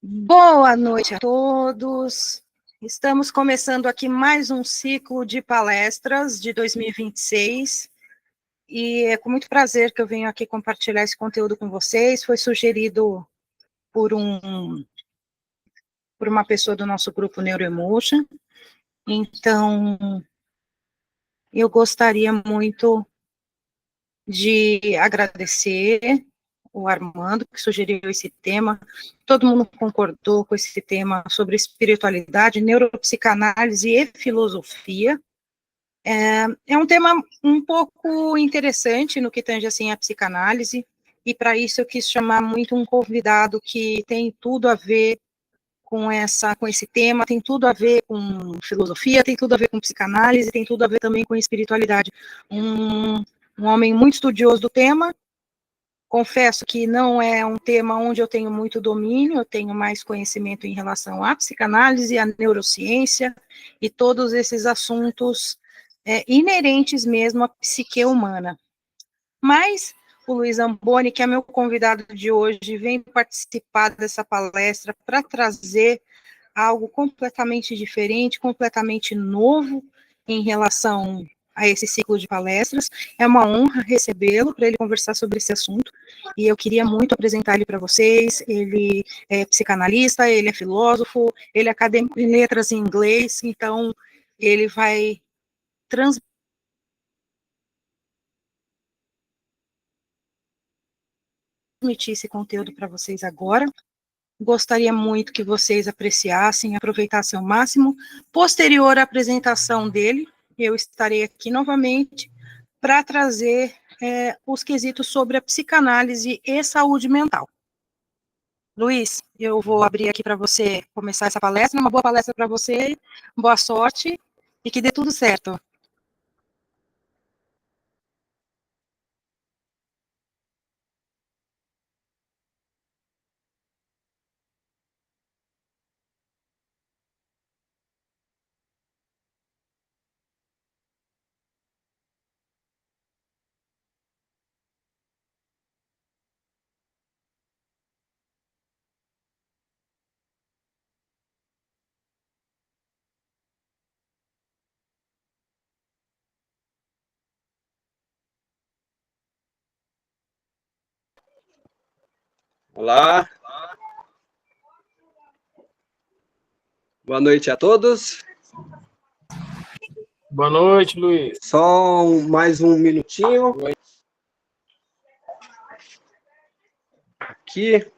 Boa noite a todos. Estamos começando aqui mais um ciclo de palestras de 2026 e é com muito prazer que eu venho aqui compartilhar esse conteúdo com vocês. Foi sugerido por uma pessoa do nosso grupo Neuroemotion. Então, eu gostaria muito de agradecer o Armando, que sugeriu esse tema. Todo mundo concordou com esse tema sobre espiritualidade, neuropsicanálise e filosofia. É um tema um pouco interessante no que tange assim a psicanálise, e para isso eu quis chamar muito um convidado que tem tudo a ver com esse tema, tem tudo a ver com filosofia, tem tudo a ver com psicanálise, tem tudo a ver também com espiritualidade. Um homem muito estudioso do tema. Confesso que não é um tema onde eu tenho muito domínio, eu tenho mais conhecimento em relação à psicanálise, à neurociência e todos esses assuntos inerentes mesmo à psique humana. Mas o Luiz Amboni, que é meu convidado de hoje, vem participar dessa palestra para trazer algo completamente diferente, completamente novo em relação a esse ciclo de palestras. É uma honra recebê-lo para ele conversar sobre esse assunto, e eu queria muito apresentar ele para vocês. Ele é psicanalista, ele é filósofo, ele é acadêmico em letras em inglês, então ele vai transmitir esse conteúdo para vocês agora. Gostaria muito que vocês apreciassem, aproveitassem ao máximo. Posterior à apresentação dele, eu estarei aqui novamente para trazer os quesitos sobre a psicanálise e saúde mental. Luiz, eu vou abrir aqui para você começar essa palestra. Uma boa palestra para você, boa sorte e que dê tudo certo. Olá, boa noite a todos. Boa noite, Luiz. Só mais um minutinho. Aqui.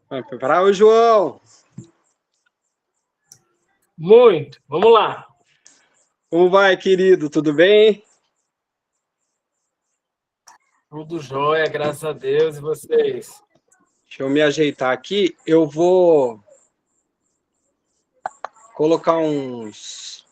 Vamos preparar o João. Muito. Vamos lá. Como vai, querido? Tudo bem? Tudo jóia, graças a Deus. E vocês? Deixa eu me ajeitar aqui. Eu vou colocar uns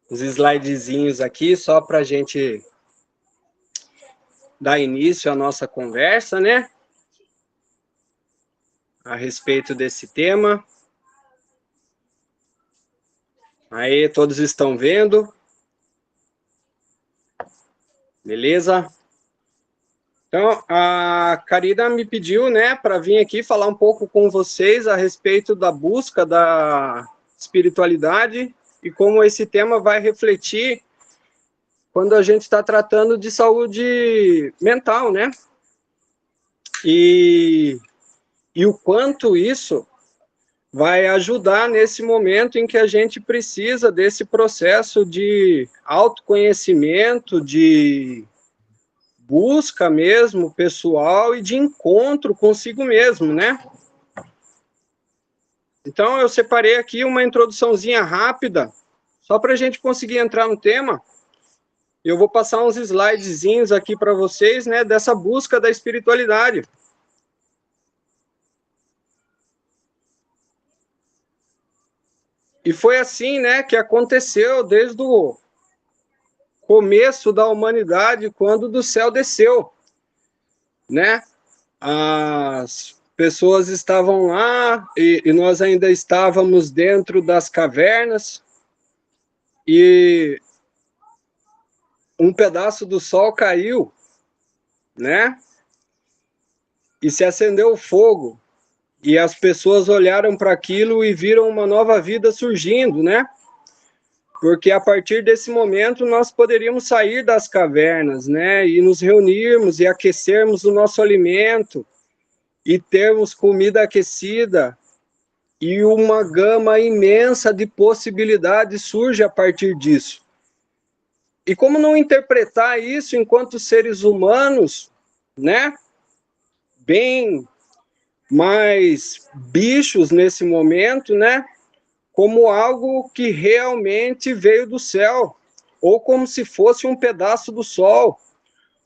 slidezinhos aqui, só para a gente dar início à nossa conversa, né? A respeito desse tema. Aí, todos estão vendo? Beleza? Então, a Karina me pediu, né, para vir aqui falar um pouco com vocês a respeito da busca da espiritualidade e como esse tema vai refletir quando a gente está tratando de saúde mental, né? E o quanto isso vai ajudar nesse momento em que a gente precisa desse processo de autoconhecimento, de busca mesmo pessoal e de encontro consigo mesmo, né? Então, eu separei aqui uma introduçãozinha rápida, só para a gente conseguir entrar no tema. Eu vou passar uns slidezinhos aqui para vocês, né, dessa busca da espiritualidade. E foi assim, né, que aconteceu desde o começo da humanidade, quando do céu desceu, né? As pessoas estavam lá e nós ainda estávamos dentro das cavernas e um pedaço do sol caiu, né? E se acendeu o fogo. E as pessoas olharam para aquilo e viram uma nova vida surgindo, né? Porque a partir desse momento nós poderíamos sair das cavernas, né? E nos reunirmos e aquecermos o nosso alimento e termos comida aquecida. E uma gama imensa de possibilidades surge a partir disso. E como não interpretar isso enquanto seres humanos, né? Bem mais bichos nesse momento, né? Como algo que realmente veio do céu, ou como se fosse um pedaço do sol,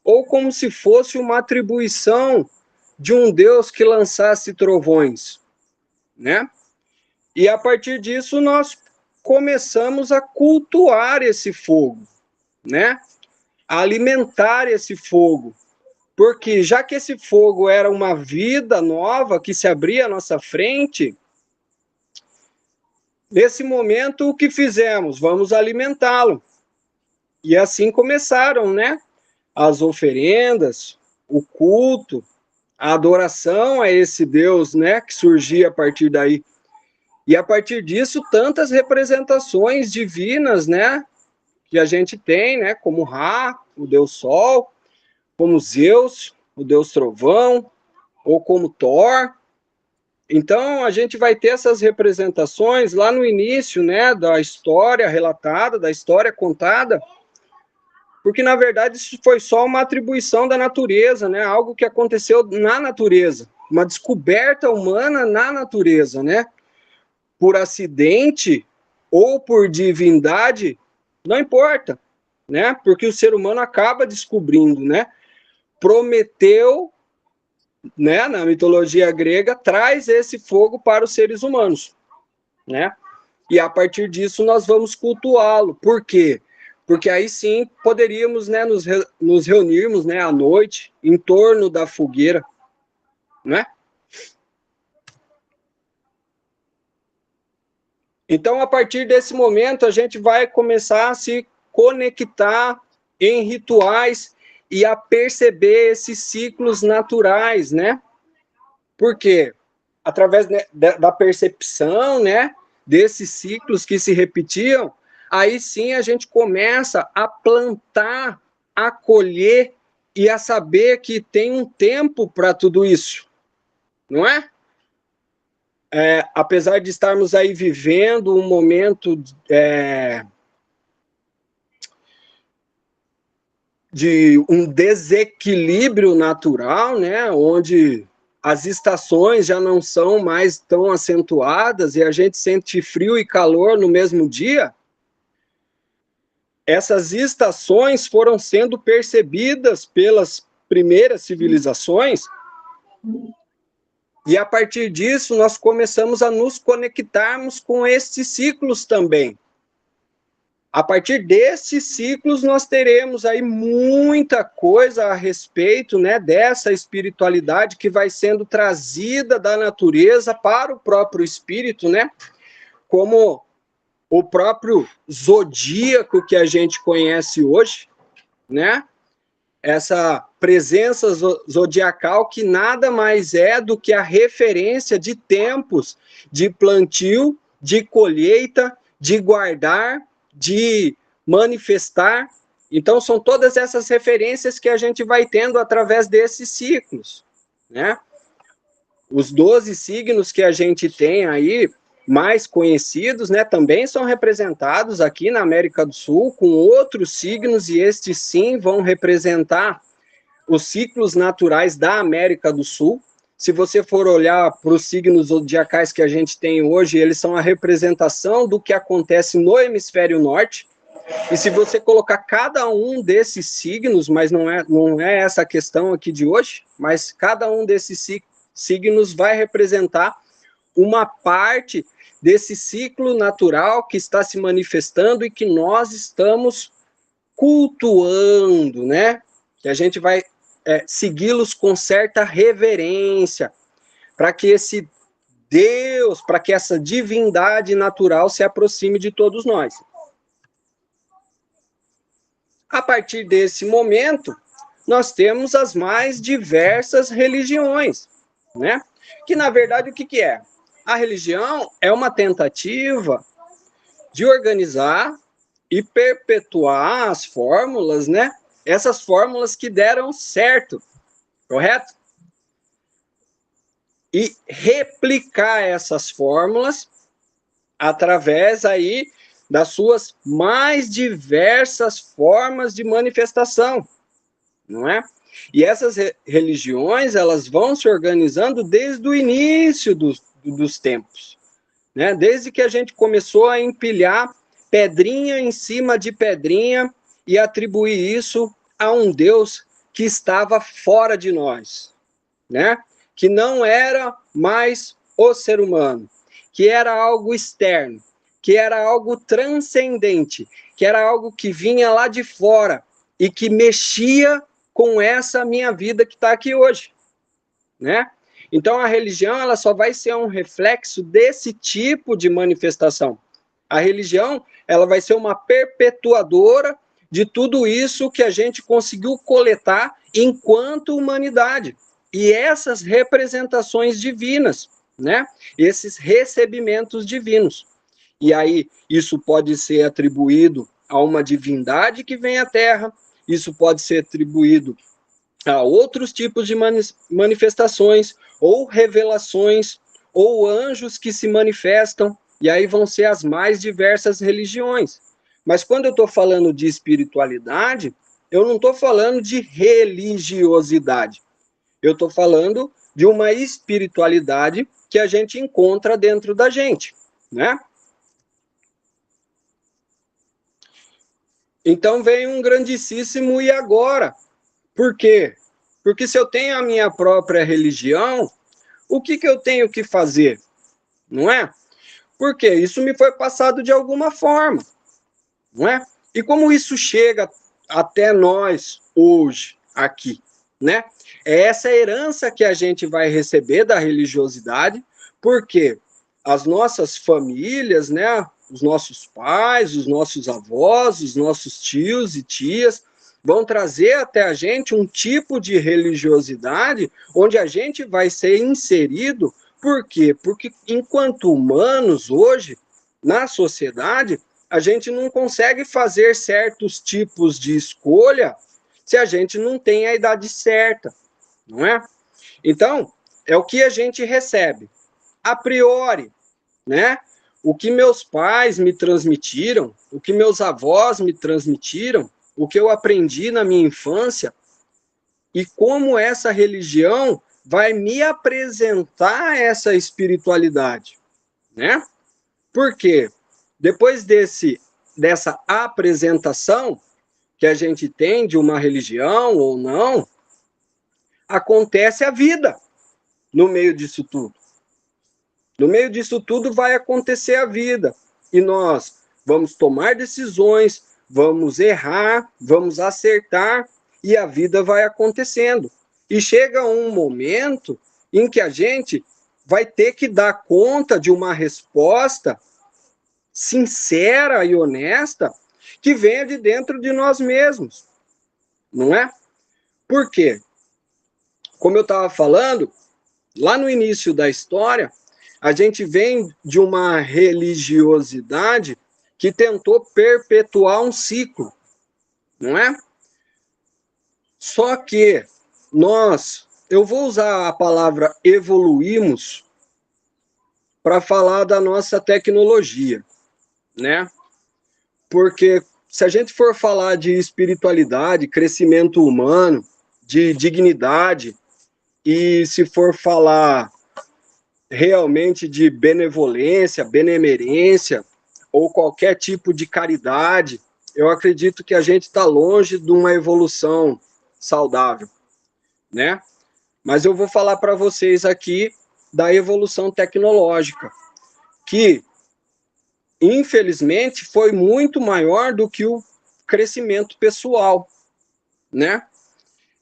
ou como se fosse uma atribuição de um Deus que lançasse trovões, né? E a partir disso nós começamos a cultuar esse fogo, né? A alimentar esse fogo. Porque já que esse fogo era uma vida nova que se abria à nossa frente, nesse momento o que fizemos? Vamos alimentá-lo. E assim começaram, né? As oferendas, o culto, a adoração a esse Deus, né? Que surgia a partir daí. E a partir disso, tantas representações divinas, né? Que a gente tem, né? Como Ra, o Deus Sol, como Zeus, o Deus Trovão, ou como Thor. Então, a gente vai ter essas representações lá no início, né, da história relatada, da história contada, porque, na verdade, isso foi só uma atribuição da natureza, né, algo que aconteceu na natureza, uma descoberta humana na natureza, né, por acidente ou por divindade, não importa, né, porque o ser humano acaba descobrindo, né, Prometeu, né, na mitologia grega, traz esse fogo para os seres humanos, né? E a partir disso nós vamos cultuá-lo. Por quê? Porque aí sim poderíamos, né, nos reunirmos, né, à noite em torno da fogueira, né? Então, a partir desse momento, a gente vai começar a se conectar em rituais e a perceber esses ciclos naturais, né? Por quê? Através, né, da percepção, né, desses ciclos que se repetiam, aí sim a gente começa a plantar, a colher e a saber que tem um tempo para tudo isso, não é? Apesar de estarmos aí vivendo um momento de um desequilíbrio natural, né, onde as estações já não são mais tão acentuadas e a gente sente frio e calor no mesmo dia, essas estações foram sendo percebidas pelas primeiras civilizações e a partir disso nós começamos a nos conectarmos com estes ciclos também. A partir desses ciclos, nós teremos aí muita coisa a respeito, né, dessa espiritualidade que vai sendo trazida da natureza para o próprio espírito, né, como o próprio zodíaco que a gente conhece hoje, né, essa presença zodiacal que nada mais é do que a referência de tempos de plantio, de colheita, de guardar, de manifestar. Então, são todas essas referências que a gente vai tendo através desses ciclos, né? Os 12 signos que a gente tem aí, mais conhecidos, né, também são representados aqui na América do Sul, com outros signos, e estes sim vão representar os ciclos naturais da América do Sul. Se você for olhar para os signos zodiacais que a gente tem hoje, eles são a representação do que acontece no hemisfério norte. E se você colocar cada um desses signos, mas não é essa a questão aqui de hoje, mas cada um desses signos vai representar uma parte desse ciclo natural que está se manifestando e que nós estamos cultuando, né? Que a gente vai segui-los com certa reverência, para que esse Deus, para que essa divindade natural se aproxime de todos nós. A partir desse momento, nós temos as mais diversas religiões, né? Que, na verdade, o que é? A religião é uma tentativa de organizar e perpetuar as fórmulas, né? Essas fórmulas que deram certo, correto? E replicar essas fórmulas através aí das suas mais diversas formas de manifestação, não é? E essas religiões, elas vão se organizando desde o início dos tempos, né? Desde que a gente começou a empilhar pedrinha em cima de pedrinha e atribuir isso a um Deus que estava fora de nós, né? Que não era mais o ser humano, que era algo externo, que era algo transcendente, que era algo que vinha lá de fora e que mexia com essa minha vida que está aqui hoje, né? Então a religião, ela só vai ser um reflexo desse tipo de manifestação. A religião, ela vai ser uma perpetuadora de tudo isso que a gente conseguiu coletar enquanto humanidade. E essas representações divinas, né? Esses recebimentos divinos. E aí, isso pode ser atribuído a uma divindade que vem à Terra, isso pode ser atribuído a outros tipos de manifestações, ou revelações, ou anjos que se manifestam, e aí vão ser as mais diversas religiões. Mas quando eu estou falando de espiritualidade, eu não estou falando de religiosidade. Eu estou falando de uma espiritualidade que a gente encontra dentro da gente, né? Então vem um grandíssimo e agora. Por quê? Porque se eu tenho a minha própria religião, o que eu tenho que fazer? Não é? Porque isso me foi passado de alguma forma, não é? E como isso chega até nós hoje, aqui, né? É essa herança que a gente vai receber da religiosidade, porque as nossas famílias, né? Os nossos pais, os nossos avós, os nossos tios e tias, vão trazer até a gente um tipo de religiosidade onde a gente vai ser inserido. Por quê? Porque enquanto humanos hoje, na sociedade, a gente não consegue fazer certos tipos de escolha se a gente não tem a idade certa, não é? Então, é o que a gente recebe. A priori, né? O que meus pais me transmitiram, o que meus avós me transmitiram, o que eu aprendi na minha infância e como essa religião vai me apresentar essa espiritualidade, né? Porque depois dessa apresentação que a gente tem de uma religião ou não, acontece a vida no meio disso tudo. No meio disso tudo vai acontecer a vida e nós vamos tomar decisões, vamos errar, vamos acertar e a vida vai acontecendo. E chega um momento em que a gente vai ter que dar conta de uma resposta sincera e honesta que venha de dentro de nós mesmos, não é? Por quê? Como eu estava falando, lá no início da história, a gente vem de uma religiosidade que tentou perpetuar um ciclo, não é? Só que eu vou usar a palavra evoluímos para falar da nossa tecnologia, né? Porque se a gente for falar de espiritualidade, crescimento humano, de dignidade, e se for falar realmente de benevolência, benemerência, ou qualquer tipo de caridade, eu acredito que a gente está longe de uma evolução saudável, né? Mas eu vou falar para vocês aqui da evolução tecnológica, que, infelizmente, foi muito maior do que o crescimento pessoal, né?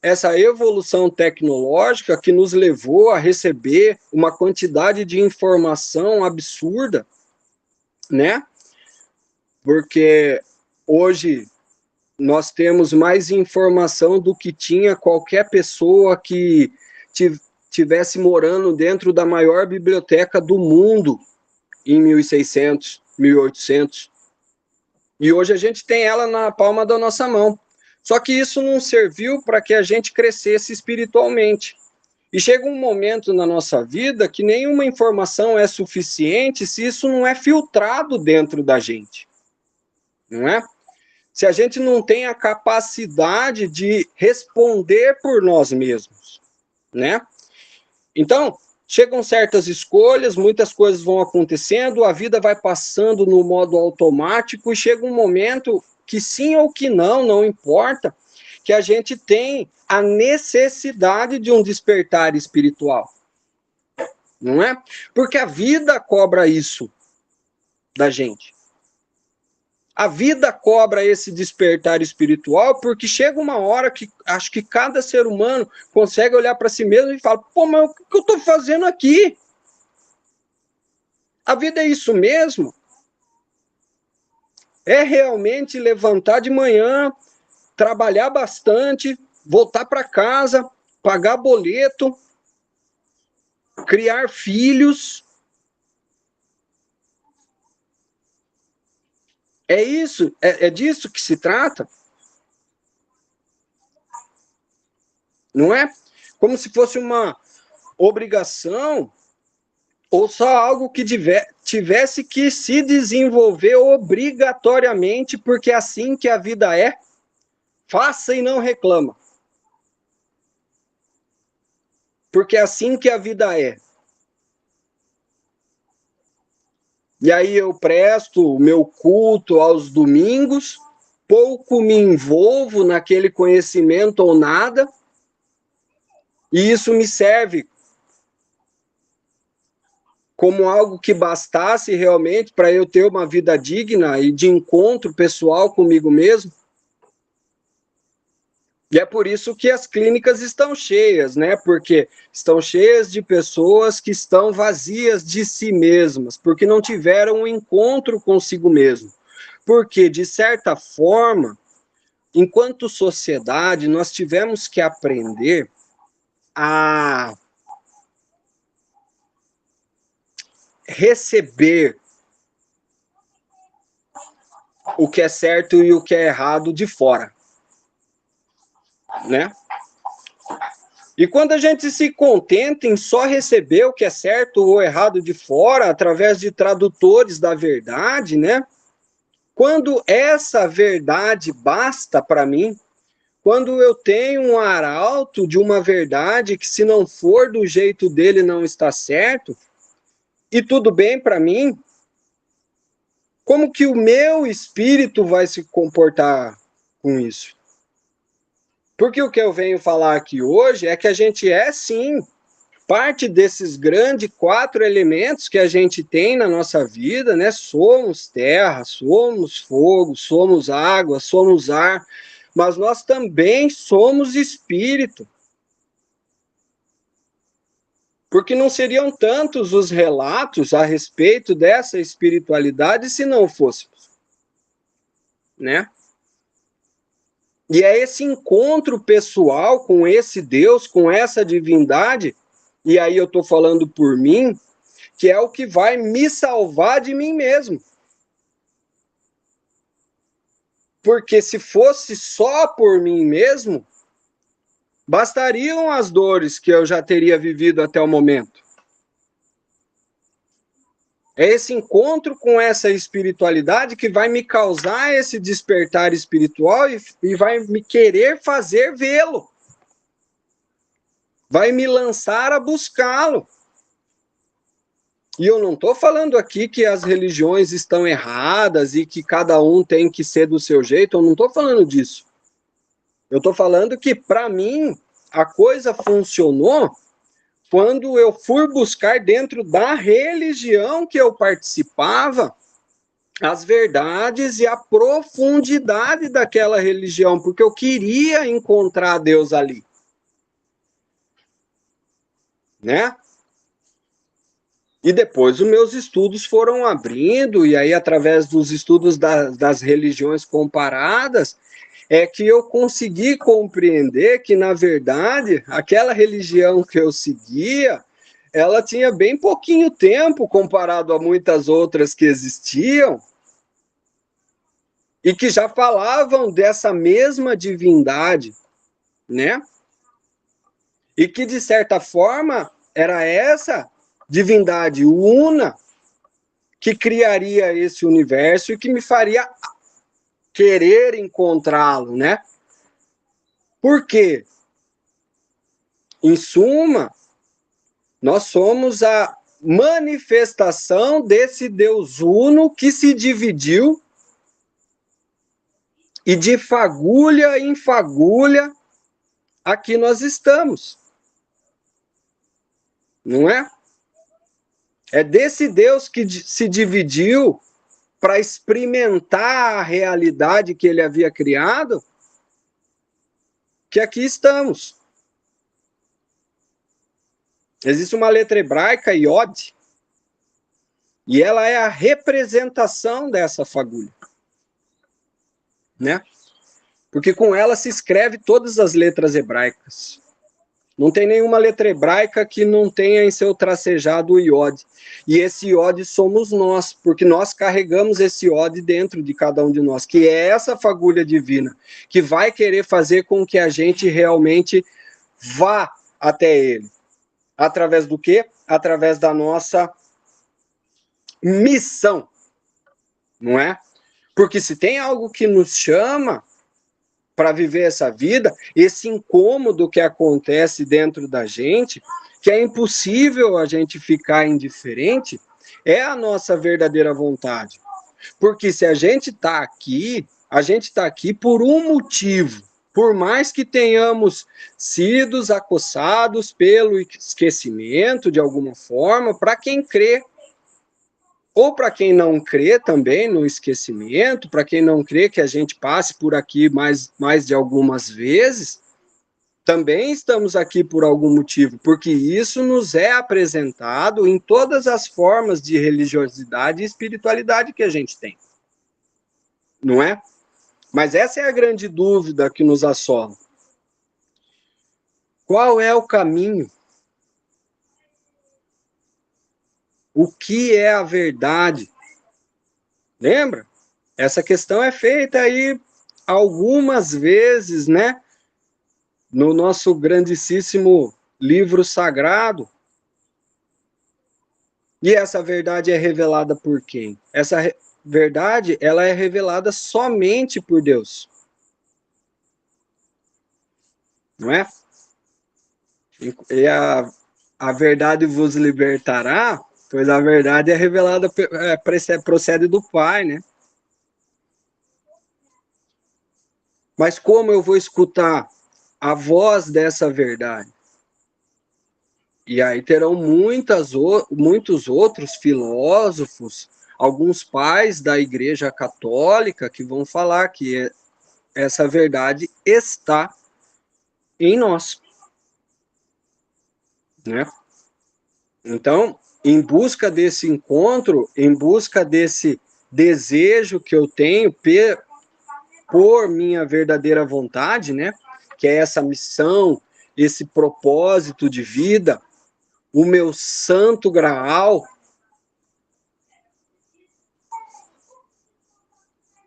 essa evolução tecnológica que nos levou a receber uma quantidade de informação absurda, né? Porque hoje nós temos mais informação do que tinha qualquer pessoa que tivesse morando dentro da maior biblioteca do mundo em 1600, 1800. E hoje a gente tem ela na palma da nossa mão. Só que isso não serviu para que a gente crescesse espiritualmente. E chega um momento na nossa vida que nenhuma informação é suficiente se isso não é filtrado dentro da gente. Não é? Se a gente não tem a capacidade de responder por nós mesmos, né? Então, chegam certas escolhas, muitas coisas vão acontecendo, a vida vai passando no modo automático e chega um momento que sim ou que não importa, que a gente tem a necessidade de um despertar espiritual. Não é? Porque a vida cobra isso da gente. A vida cobra esse despertar espiritual porque chega uma hora que acho que cada ser humano consegue olhar para si mesmo e fala, pô, mas o que eu estou fazendo aqui? A vida é isso mesmo? É realmente levantar de manhã, trabalhar bastante, voltar para casa, pagar boleto, criar filhos. É isso? É disso que se trata? Não é? Como se fosse uma obrigação ou só algo que tivesse que se desenvolver obrigatoriamente, porque é assim que a vida é. Faça e não reclama. Porque é assim que a vida é. E aí eu presto o meu culto aos domingos, pouco me envolvo naquele conhecimento ou nada, e isso me serve como algo que bastasse realmente para eu ter uma vida digna e de encontro pessoal comigo mesmo. E é por isso que as clínicas estão cheias, né? Porque estão cheias de pessoas que estão vazias de si mesmas, porque não tiveram um encontro consigo mesmo. Porque, de certa forma, enquanto sociedade, nós tivemos que aprender a receber o que é certo e o que é errado de fora, né? E quando a gente se contenta em só receber o que é certo ou errado de fora, através de tradutores da verdade, né? Quando essa verdade basta para mim, quando eu tenho um arauto de uma verdade que se não for do jeito dele não está certo, e tudo bem para mim, como que o meu espírito vai se comportar com isso? Porque o que eu venho falar aqui hoje é que a gente é, sim, parte desses grandes 4 elementos que a gente tem na nossa vida, né? Somos terra, somos fogo, somos água, somos ar, mas nós também somos espírito. Porque não seriam tantos os relatos a respeito dessa espiritualidade se não fôssemos, né? E é esse encontro pessoal com esse Deus, com essa divindade, e aí eu estou falando por mim, que é o que vai me salvar de mim mesmo. Porque se fosse só por mim mesmo, bastariam as dores que eu já teria vivido até o momento. É esse encontro com essa espiritualidade que vai me causar esse despertar espiritual e vai me querer fazer vê-lo. Vai me lançar a buscá-lo. E eu não estou falando aqui que as religiões estão erradas e que cada um tem que ser do seu jeito, eu não estou falando disso. Eu estou falando que, para mim, a coisa funcionou quando eu fui buscar dentro da religião que eu participava as verdades e a profundidade daquela religião, porque eu queria encontrar Deus ali. né? E depois os meus estudos foram abrindo, e aí através dos estudos das religiões comparadas, é que eu consegui compreender que, na verdade, aquela religião que eu seguia, ela tinha bem pouquinho tempo comparado a muitas outras que existiam, e que já falavam dessa mesma divindade, né? E que, de certa forma, era essa divindade una que criaria esse universo e que me faria querer encontrá-lo, né? Por quê? Em suma, nós somos a manifestação desse Deus uno que se dividiu e de fagulha em fagulha aqui nós estamos. Não é? É desse Deus que se dividiu para experimentar a realidade que ele havia criado, que aqui estamos. Existe uma letra hebraica, Yod, e ela é a representação dessa fagulha, né? Porque com ela se escreve todas as letras hebraicas. Não tem nenhuma letra hebraica que não tenha em seu tracejado o Yod. E esse Yod somos nós, porque nós carregamos esse Yod dentro de cada um de nós, que é essa fagulha divina, que vai querer fazer com que a gente realmente vá até ele. Através do quê? Através da nossa missão, não é? Porque se tem algo que nos chama para viver essa vida, esse incômodo que acontece dentro da gente, que é impossível a gente ficar indiferente, é a nossa verdadeira vontade. Porque se a gente está aqui por um motivo. Por mais que tenhamos sido acossados pelo esquecimento de alguma forma, para quem crê, ou para quem não crê também no esquecimento, para quem não crê que a gente passe por aqui mais de algumas vezes, também estamos aqui por algum motivo, porque isso nos é apresentado em todas as formas de religiosidade e espiritualidade que a gente tem. Não é? Mas essa é a grande dúvida que nos assola. Qual é o caminho? O que é a verdade? Lembra? Essa questão é feita aí algumas vezes, né? No nosso grandíssimo livro sagrado. E essa verdade é revelada por quem? Essa verdade, ela é revelada somente por Deus. Não é? E a verdade vos libertará, pois a verdade é revelada, procede do Pai, né? Mas como eu vou escutar a voz dessa verdade? E aí terão muitos outros filósofos, alguns pais da Igreja Católica que vão falar que essa verdade está em nós, né? Então, em busca desse encontro, em busca desse desejo que eu tenho por minha verdadeira vontade, né? Que é essa missão, esse propósito de vida, o meu santo graal,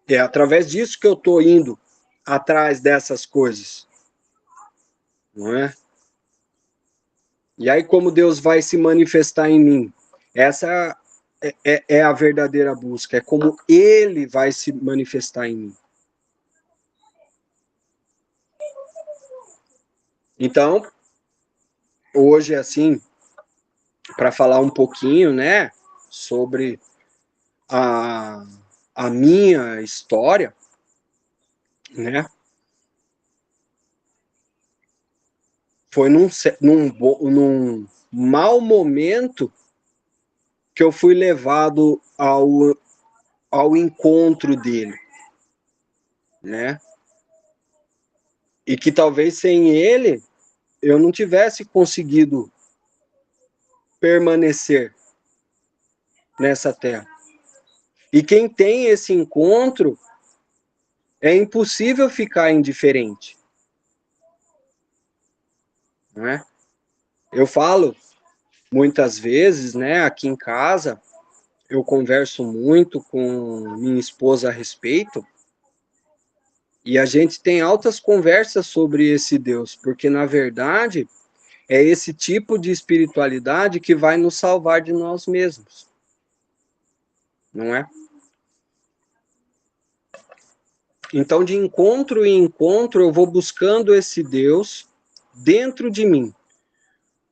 é através disso que eu estou indo atrás dessas coisas, não é? E aí como Deus vai se manifestar em mim? Essa é a verdadeira busca, é como Ele vai se manifestar em mim. Então, hoje, assim, para falar um pouquinho, né, sobre a minha história, né, foi num mau momento que eu fui levado ao encontro dele, né, e que talvez sem ele eu não tivesse conseguido permanecer nessa terra. E quem tem esse encontro, é impossível ficar indiferente. Não é? Eu falo muitas vezes, né, aqui em casa, eu converso muito com minha esposa a respeito, e a gente tem altas conversas sobre esse Deus, porque na verdade é esse tipo de espiritualidade que vai nos salvar de nós mesmos. Não é? Então, de encontro em encontro, eu vou buscando esse Deus dentro de mim.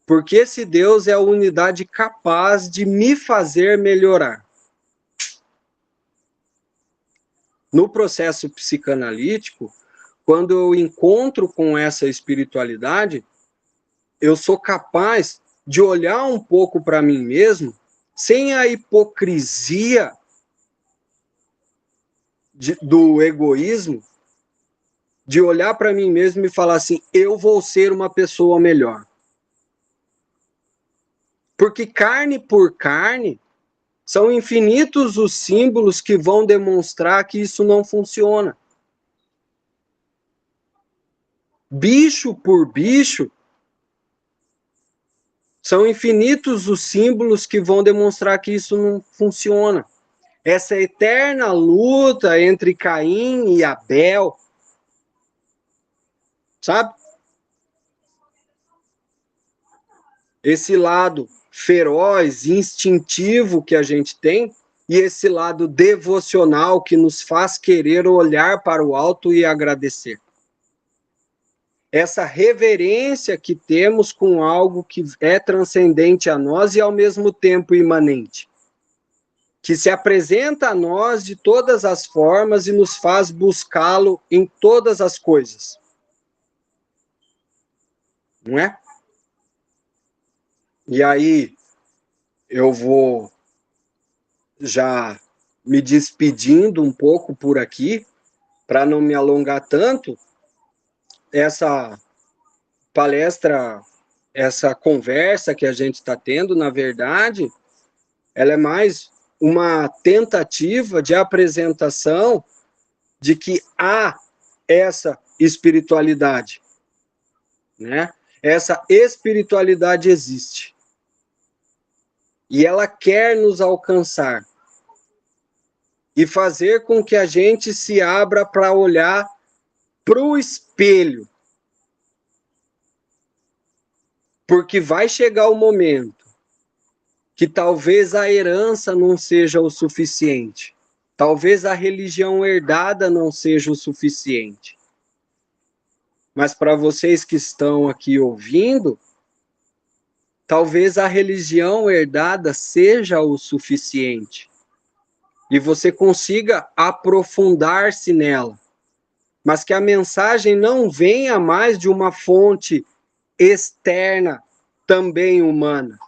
Porque esse Deus é a unidade capaz de me fazer melhorar. No processo psicanalítico, quando eu encontro com essa espiritualidade, eu sou capaz de olhar um pouco para mim mesmo, sem a hipocrisia do egoísmo, de olhar para mim mesmo e falar assim, eu vou ser uma pessoa melhor. Porque carne por carne, são infinitos os símbolos que vão demonstrar que isso não funciona. Bicho por bicho, são infinitos os símbolos que vão demonstrar que isso não funciona. Essa eterna luta entre Caim e Abel, sabe? Esse lado feroz, instintivo que a gente tem, e esse lado devocional que nos faz querer olhar para o alto e agradecer. Essa reverência que temos com algo que é transcendente a nós e ao mesmo tempo imanente, que se apresenta a nós de todas as formas e nos faz buscá-lo em todas as coisas. Não é? E aí, eu vou já me despedindo um pouco por aqui, para não me alongar tanto. Essa palestra, essa conversa que a gente está tendo, na verdade, ela é mais uma tentativa de apresentação de que há essa espiritualidade, né? Essa espiritualidade existe. E ela quer nos alcançar e fazer com que a gente se abra para olhar para o espelho. Porque vai chegar o momento que talvez a herança não seja o suficiente. Talvez a religião herdada não seja o suficiente. Mas para vocês que estão aqui ouvindo, talvez a religião herdada seja o suficiente. E você consiga aprofundar-se nela. Mas que a mensagem não venha mais de uma fonte externa, também humana.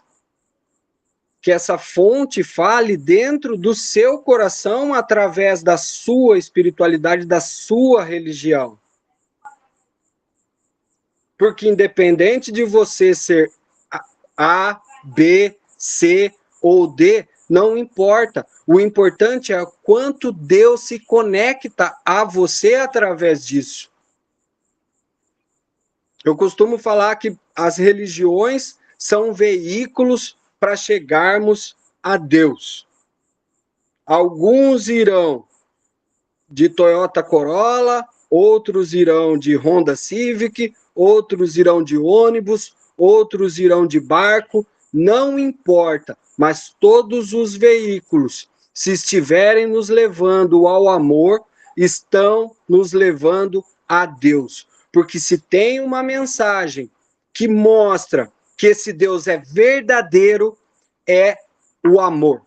Que essa fonte fale dentro do seu coração através da sua espiritualidade, da sua religião. Porque independente de você ser A, B, C ou D, não importa. O importante é quanto Deus se conecta a você através disso. Eu costumo falar que as religiões são veículos para chegarmos a Deus. Alguns irão de Toyota Corolla, outros irão de Honda Civic, outros irão de ônibus, outros irão de barco, não importa, mas todos os veículos, se estiverem nos levando ao amor, estão nos levando a Deus. Porque se tem uma mensagem que mostra que esse Deus é verdadeiro, é o amor.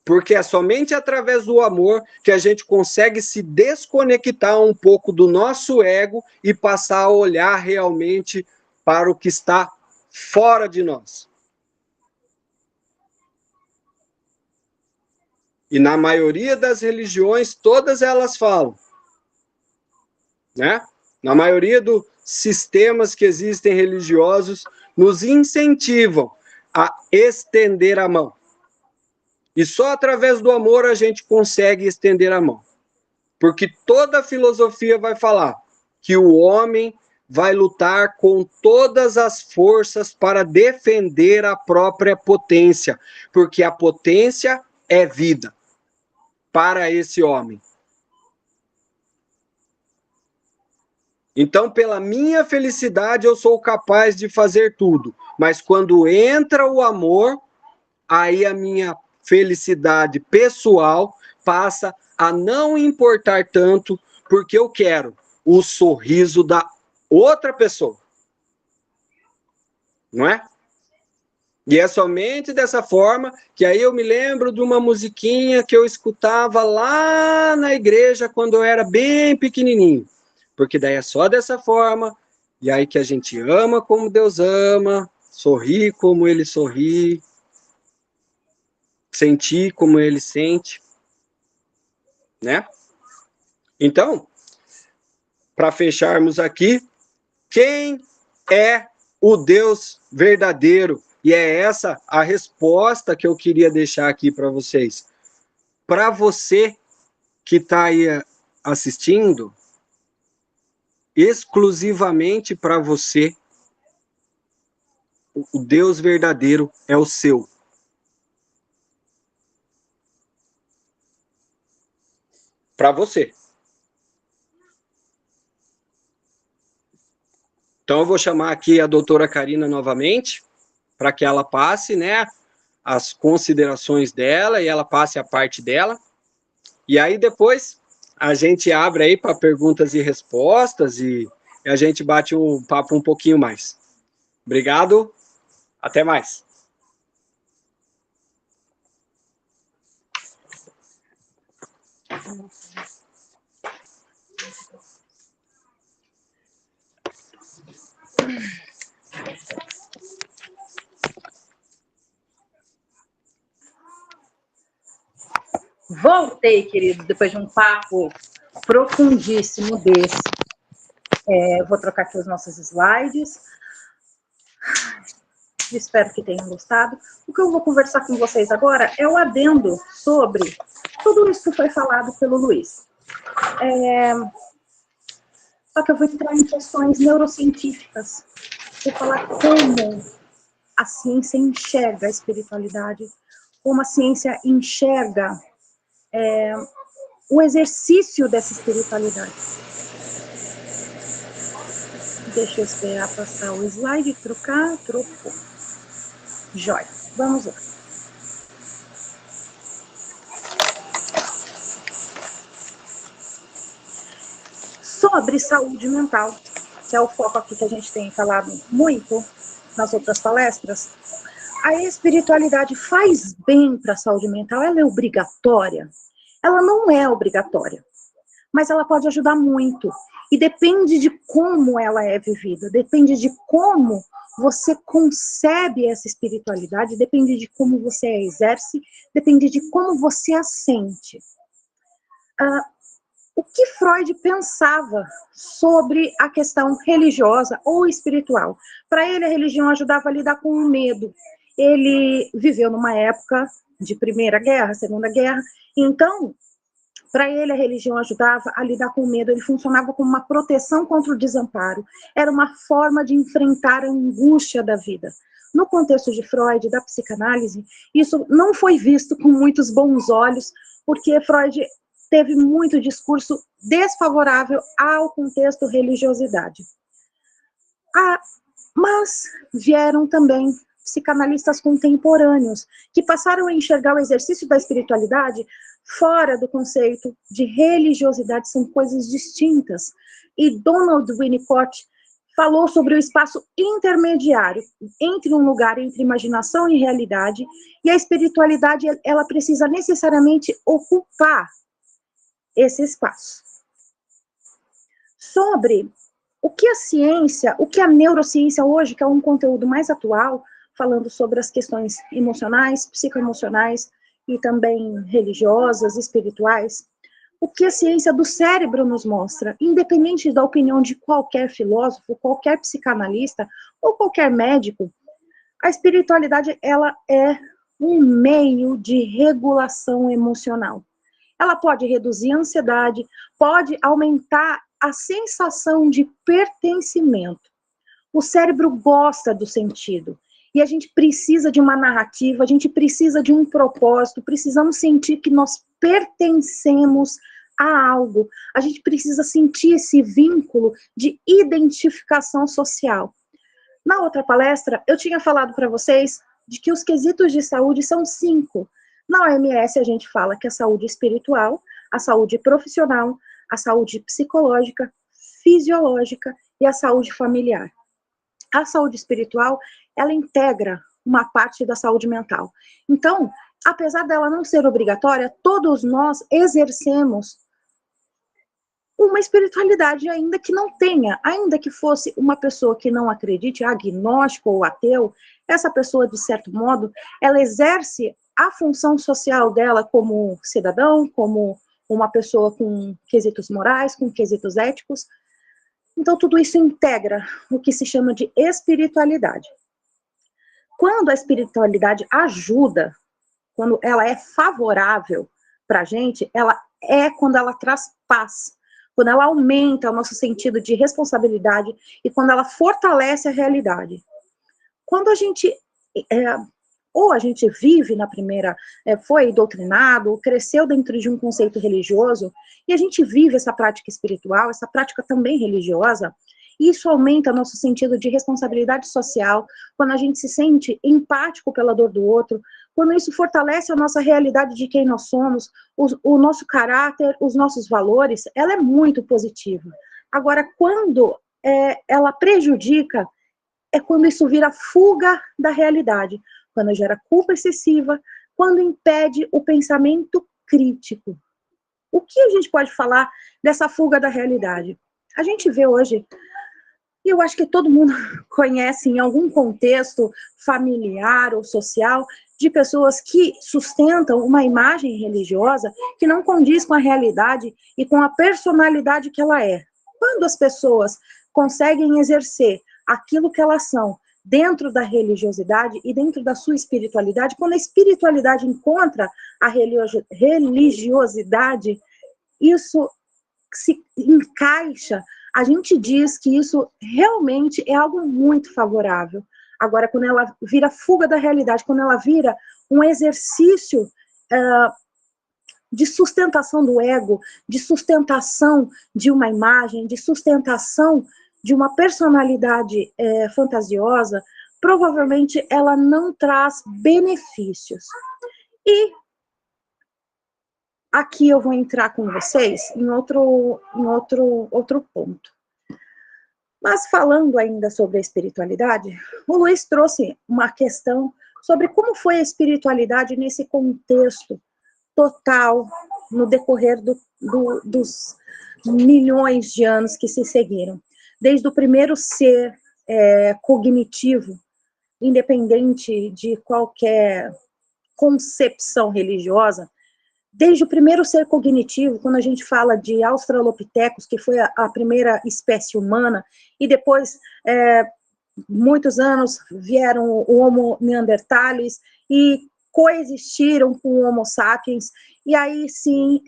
Porque é somente através do amor que a gente consegue se desconectar um pouco do nosso ego e passar a olhar realmente para o que está fora de nós. E na maioria das religiões, todas elas falam, né? Na maioria sistemas que existem religiosos nos incentivam a estender a mão. E só através do amor a gente consegue estender a mão. Porque toda filosofia vai falar que o homem vai lutar com todas as forças para defender a própria potência, porque a potência é vida para esse homem. Então, pela minha felicidade, eu sou capaz de fazer tudo, mas quando entra o amor, aí a minha felicidade pessoal passa a não importar tanto, porque eu quero o sorriso da outra pessoa. Não é? E é somente dessa forma que aí eu me lembro de uma musiquinha que eu escutava lá na igreja quando eu era bem pequenininho. Porque daí é só dessa forma, e aí que a gente ama como Deus ama, sorri como Ele sorri, sentir como Ele sente, né? Então, para fecharmos aqui, quem é o Deus verdadeiro? E é essa a resposta que eu queria deixar aqui para vocês. Para você que está aí assistindo, exclusivamente para você, o Deus verdadeiro é o seu. Para você. Então eu vou chamar aqui a doutora Karina novamente, para que ela passe, né, as considerações dela e ela passe a parte dela. E aí depois a gente abre aí para perguntas e respostas e a gente bate um papo um pouquinho mais. Obrigado, até mais. Voltei, querido, depois de um papo profundíssimo desse. Vou trocar aqui os nossos slides. Espero que tenham gostado. O que eu vou conversar com vocês agora é o adendo sobre tudo isso que foi falado pelo Luiz. Só que eu vou entrar em questões neurocientíficas. Vou falar como a ciência enxerga a espiritualidade, como a ciência enxerga o exercício dessa espiritualidade. Deixa eu esperar passar o slide, trocar, trocou. Jóia, vamos lá. Sobre saúde mental, que é o foco aqui que a gente tem falado muito nas outras palestras, a espiritualidade faz bem para a saúde mental? Ela é obrigatória? Ela não é obrigatória, mas ela pode ajudar muito. E depende de como ela é vivida, depende de como você concebe essa espiritualidade, depende de como você a exerce, depende de como você a sente. O que Freud pensava sobre a questão religiosa ou espiritual? Para ele, a religião ajudava a lidar com o medo. Ele viveu numa época de Primeira Guerra, Segunda Guerra, então, para ele, a religião ajudava a lidar com o medo, ele funcionava como uma proteção contra o desamparo, era uma forma de enfrentar a angústia da vida. No contexto de Freud, da psicanálise, isso não foi visto com muitos bons olhos, porque Freud teve muito discurso desfavorável ao contexto religiosidade. Mas vieram também psicanalistas contemporâneos, que passaram a enxergar o exercício da espiritualidade fora do conceito de religiosidade, são coisas distintas. E Donald Winnicott falou sobre o espaço intermediário entre um lugar entre imaginação e realidade, e a espiritualidade, ela precisa necessariamente ocupar esse espaço. Sobre o que a ciência, o que a neurociência hoje, que é um conteúdo mais atual, falando sobre as questões emocionais, psicoemocionais e também religiosas, espirituais, o que a ciência do cérebro nos mostra, independente da opinião de qualquer filósofo, qualquer psicanalista ou qualquer médico, a espiritualidade, ela é um meio de regulação emocional. Ela pode reduzir a ansiedade, pode aumentar a sensação de pertencimento. O cérebro gosta do sentido. E a gente precisa de uma narrativa, a gente precisa de um propósito, precisamos sentir que nós pertencemos a algo. A gente precisa sentir esse vínculo de identificação social. Na outra palestra, eu tinha falado para vocês de que os quesitos de saúde são 5. Na OMS, a gente fala que a saúde espiritual, a saúde profissional, a saúde psicológica, fisiológica e a saúde familiar. A saúde espiritual, ela integra uma parte da saúde mental. Então, apesar dela não ser obrigatória, todos nós exercemos uma espiritualidade, ainda que não tenha, ainda que fosse uma pessoa que não acredite, agnóstico ou ateu, essa pessoa, de certo modo, ela exerce a função social dela como cidadão, como uma pessoa com quesitos morais, com quesitos éticos. Então, tudo isso integra o que se chama de espiritualidade. Quando a espiritualidade ajuda, quando ela é favorável para a gente, ela é quando ela traz paz, quando ela aumenta o nosso sentido de responsabilidade e quando ela fortalece a realidade. Quando a gente, ou a gente vive na primeira, foi doutrinado, cresceu dentro de um conceito religioso, e a gente vive essa prática espiritual, essa prática também religiosa, isso aumenta nosso sentido de responsabilidade social, quando a gente se sente empático pela dor do outro, quando isso fortalece a nossa realidade de quem nós somos, o nosso caráter, os nossos valores, ela é muito positiva. Agora, quando ela prejudica, é quando isso vira fuga da realidade, quando gera culpa excessiva, quando impede o pensamento crítico. O que a gente pode falar dessa fuga da realidade? A gente vê hoje, e eu acho que todo mundo conhece em algum contexto familiar ou social, de pessoas que sustentam uma imagem religiosa que não condiz com a realidade e com a personalidade que ela é. Quando as pessoas conseguem exercer aquilo que elas são dentro da religiosidade e dentro da sua espiritualidade, quando a espiritualidade encontra a religiosidade, isso se encaixa, a gente diz que isso realmente é algo muito favorável. Agora, quando ela vira fuga da realidade, quando ela vira um exercício de sustentação do ego, de sustentação de uma imagem, de sustentação de uma personalidade fantasiosa, provavelmente ela não traz benefícios. E aqui eu vou entrar com vocês em outro ponto. Mas falando ainda sobre a espiritualidade, o Luiz trouxe uma questão sobre como foi a espiritualidade nesse contexto total, no decorrer dos milhões de anos que se seguiram. Desde o primeiro ser cognitivo, independente de qualquer concepção religiosa, desde o primeiro ser cognitivo, quando a gente fala de Australopithecus, que foi a primeira espécie humana, e depois, muitos anos, vieram o Homo neanderthalis e coexistiram com o Homo sapiens, e aí sim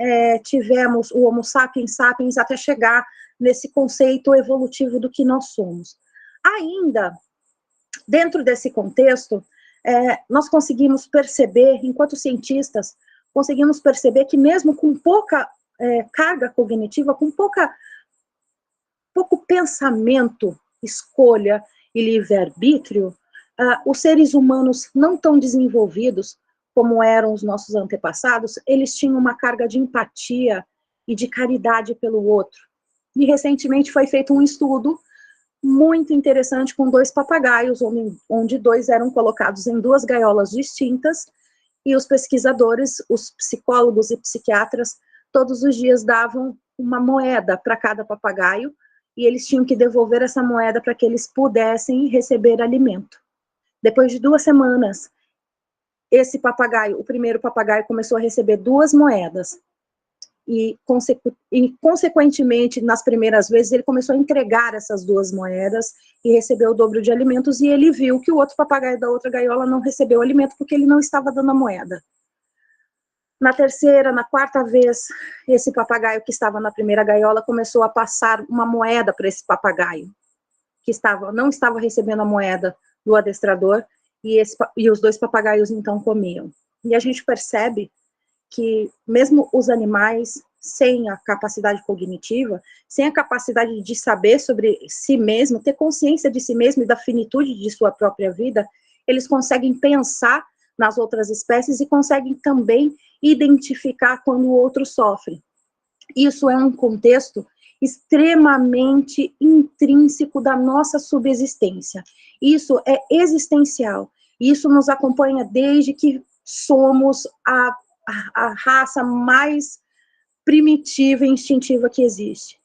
tivemos o Homo sapiens sapiens até chegar nesse conceito evolutivo do que nós somos. Ainda, dentro desse contexto, nós conseguimos perceber, enquanto cientistas, conseguimos perceber que mesmo com pouca carga cognitiva, com pouco pensamento, escolha e livre-arbítrio, os seres humanos não tão desenvolvidos como eram os nossos antepassados, eles tinham uma carga de empatia e de caridade pelo outro. E recentemente foi feito um estudo muito interessante com 2 papagaios, onde 2 eram colocados em 2 gaiolas distintas, e os pesquisadores, os psicólogos e psiquiatras, todos os dias davam uma moeda para cada papagaio, e eles tinham que devolver essa moeda para que eles pudessem receber alimento. Depois de 2 semanas, esse papagaio, o primeiro papagaio, começou a receber 2 moedas. consequentemente, nas primeiras vezes, ele começou a entregar essas 2 moedas e recebeu o dobro de alimentos, e ele viu que o outro papagaio da outra gaiola não recebeu alimento porque ele não estava dando a moeda. Na terceira, na quarta vez, esse papagaio que estava na primeira gaiola começou a passar uma moeda para esse papagaio, que não estava recebendo a moeda do adestrador, e os 2 papagaios então comiam. E a gente percebe que mesmo os animais, sem a capacidade cognitiva, sem a capacidade de saber sobre si mesmo, ter consciência de si mesmo e da finitude de sua própria vida, eles conseguem pensar nas outras espécies e conseguem também identificar quando o outro sofre. Isso é um contexto extremamente intrínseco da nossa subsistência. Isso é existencial. Isso nos acompanha desde que somos a raça mais primitiva e instintiva que existe.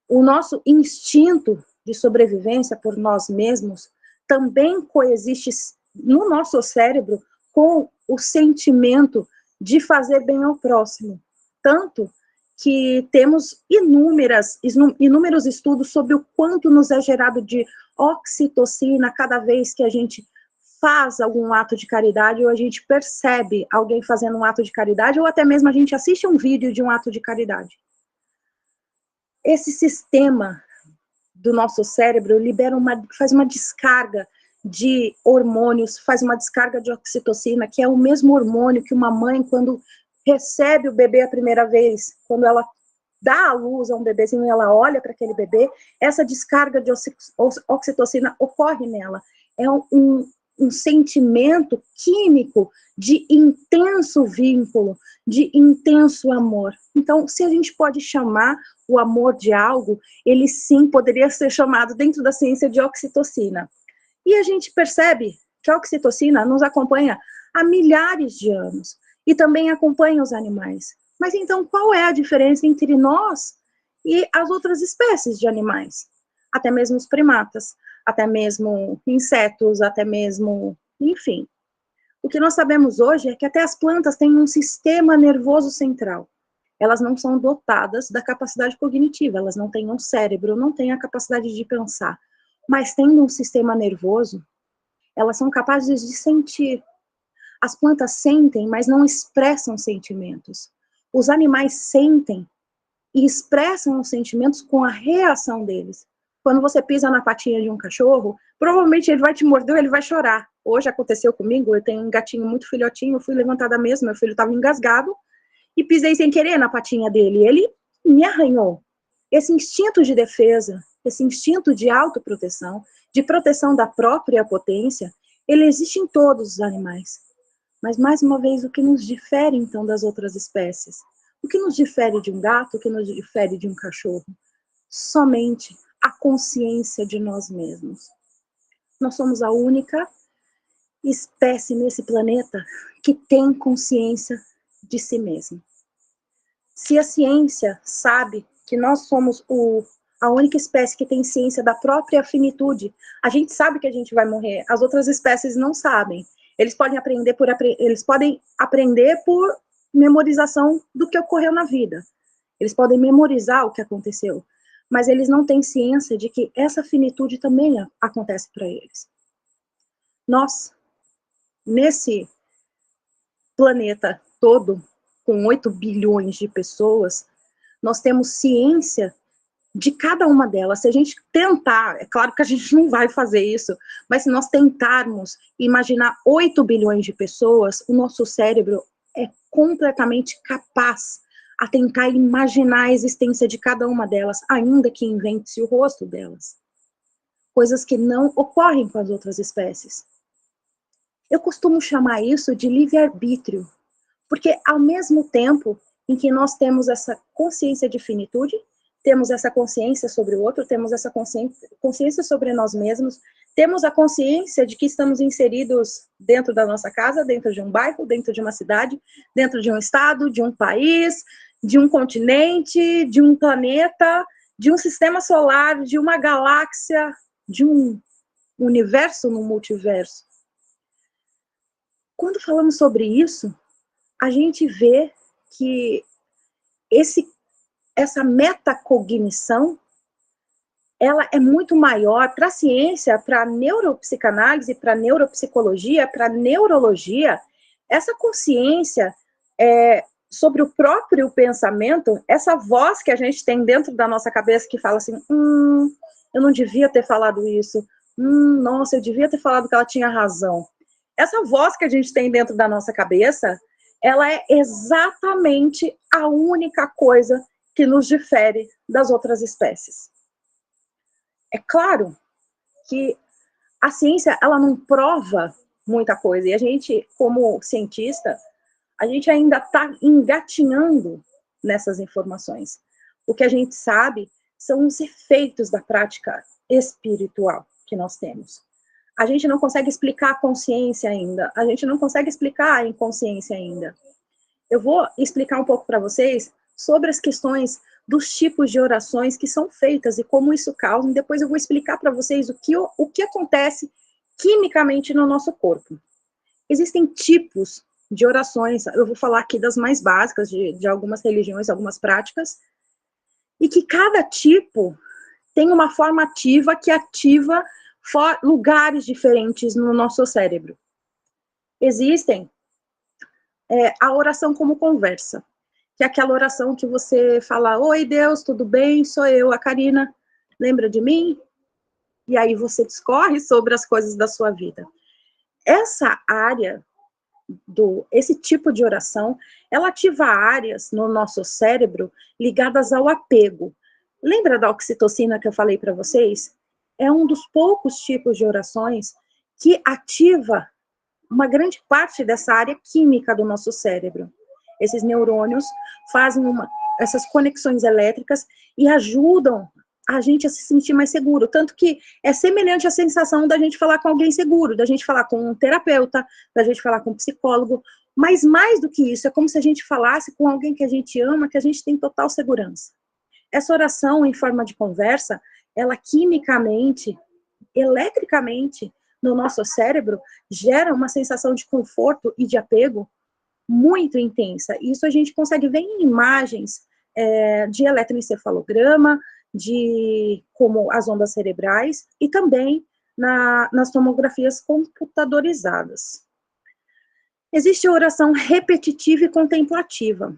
O nosso instinto de sobrevivência por nós mesmos também coexiste no nosso cérebro com o sentimento de fazer bem ao próximo. Tanto que temos inúmeros estudos sobre o quanto nos é gerado de oxitocina cada vez que a gente faz algum ato de caridade, ou a gente percebe alguém fazendo um ato de caridade, ou até mesmo a gente assiste um vídeo de um ato de caridade. Esse sistema do nosso cérebro faz uma descarga de hormônios, faz uma descarga de oxitocina, que é o mesmo hormônio que uma mãe, quando recebe o bebê a primeira vez, quando ela dá à luz a um bebezinho e ela olha para aquele bebê, essa descarga de oxitocina ocorre nela. É um sentimento químico de intenso vínculo, de intenso amor. Então, se a gente pode chamar o amor de algo, ele sim poderia ser chamado dentro da ciência de oxitocina. E a gente percebe que a oxitocina nos acompanha há milhares de anos e também acompanha os animais. Mas então, qual é a diferença entre nós e as outras espécies de animais? Até mesmo os primatas, até mesmo insetos, até mesmo, enfim. O que nós sabemos hoje é que até as plantas têm um sistema nervoso central. Elas não são dotadas da capacidade cognitiva, elas não têm um cérebro, não têm a capacidade de pensar. Mas tendo um sistema nervoso, elas são capazes de sentir. As plantas sentem, mas não expressam sentimentos. Os animais sentem e expressam os sentimentos com a reação deles. Quando você pisa na patinha de um cachorro, provavelmente ele vai te morder ou ele vai chorar. Hoje aconteceu comigo, eu tenho um gatinho muito filhotinho, eu fui levantar da mesa, meu filho estava engasgado, e pisei sem querer na patinha dele, ele me arranhou. Esse instinto de defesa, esse instinto de autoproteção, de proteção da própria potência, ele existe em todos os animais. Mas, mais uma vez, o que nos difere, então, das outras espécies? O que nos difere de um gato, o que nos difere de um cachorro? Somente a consciência de nós mesmos. Nós somos a única espécie nesse planeta que tem consciência de si mesma. Se a ciência sabe que nós somos a única espécie que tem ciência da própria finitude, a gente sabe que a gente vai morrer, as outras espécies não sabem. Eles podem aprender por memorização do que ocorreu na vida. Eles podem memorizar o que aconteceu, mas eles não têm ciência de que essa finitude também acontece para eles. Nós, nesse planeta todo, com 8 bilhões de pessoas, nós temos ciência de cada uma delas. Se a gente tentar, é claro que a gente não vai fazer isso, mas se nós tentarmos imaginar 8 bilhões de pessoas, o nosso cérebro é completamente capaz a tentar imaginar a existência de cada uma delas, ainda que invente-se o rosto delas. Coisas que não ocorrem com as outras espécies. Eu costumo chamar isso de livre-arbítrio, porque ao mesmo tempo em que nós temos essa consciência de finitude, temos essa consciência sobre o outro, temos essa consciência sobre nós mesmos, temos a consciência de que estamos inseridos dentro da nossa casa, dentro de um bairro, dentro de uma cidade, dentro de um estado, de um país, de um continente, de um planeta, de um sistema solar, de uma galáxia, de um universo no multiverso. Quando falamos sobre isso, a gente vê que essa metacognição, ela é muito maior para a ciência, para a neuropsicanálise, para a neuropsicologia, para a neurologia. Essa consciência sobre o próprio pensamento, essa voz que a gente tem dentro da nossa cabeça que fala assim, eu não devia ter falado isso, nossa, eu devia ter falado que ela tinha razão. Essa voz que a gente tem dentro da nossa cabeça, ela é exatamente a única coisa que nos difere das outras espécies. É claro que a ciência, ela não prova muita coisa, e a gente, como cientista, a gente ainda está engatinhando nessas informações. O que a gente sabe são os efeitos da prática espiritual que nós temos. A gente não consegue explicar a consciência ainda, a gente não consegue explicar a inconsciência ainda. Eu vou explicar um pouco para vocês sobre as questões dos tipos de orações que são feitas e como isso causa, e depois eu vou explicar para vocês o que acontece quimicamente no nosso corpo. Existem tipos de orações, eu vou falar aqui das mais básicas, de algumas religiões, algumas práticas, e que cada tipo tem uma forma ativa que ativa lugares diferentes no nosso cérebro. Existem a oração como conversa, que é aquela oração que você fala, oi Deus, tudo bem? Sou eu, a Karina, lembra de mim? E aí você discorre sobre as coisas da sua vida. Essa área, esse tipo de oração, ela ativa áreas no nosso cérebro ligadas ao apego. Lembra da oxitocina que eu falei para vocês? É um dos poucos tipos de orações que ativa uma grande parte dessa área química do nosso cérebro. Esses neurônios fazem essas conexões elétricas e ajudam a gente a se sentir mais seguro. Tanto que é semelhante à sensação da gente falar com alguém seguro, da gente falar com um terapeuta, da gente falar com um psicólogo. Mas mais do que isso, é como se a gente falasse com alguém que a gente ama, que a gente tem total segurança. Essa oração em forma de conversa, ela quimicamente, eletricamente, no nosso cérebro, gera uma sensação de conforto e de apego muito intensa. Isso a gente consegue ver em imagens de eletroencefalograma, de como as ondas cerebrais, e também nas tomografias computadorizadas. Existe a oração repetitiva e contemplativa.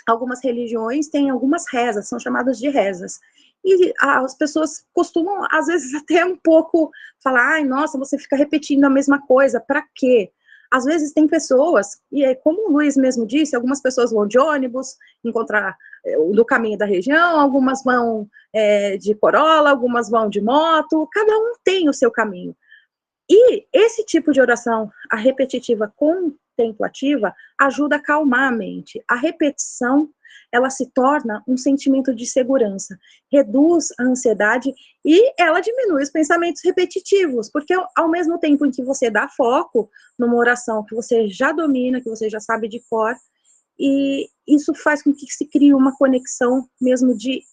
Algumas religiões têm algumas rezas, são chamadas de rezas. E as pessoas costumam, às vezes, até um pouco falar, ai, nossa, você fica repetindo a mesma coisa, para quê? Às vezes tem pessoas, e como o Luiz mesmo disse, algumas pessoas vão de ônibus, encontrar no caminho da região, algumas vão de Corolla, algumas vão de moto, cada um tem o seu caminho. E esse tipo de oração, a repetitiva contemplativa, ajuda a acalmar a mente. A repetição, ela se torna um sentimento de segurança, reduz a ansiedade e ela diminui os pensamentos repetitivos, porque ao mesmo tempo em que você dá foco numa oração que você já domina, que você já sabe de cor, e isso faz com que se crie uma conexão mesmo de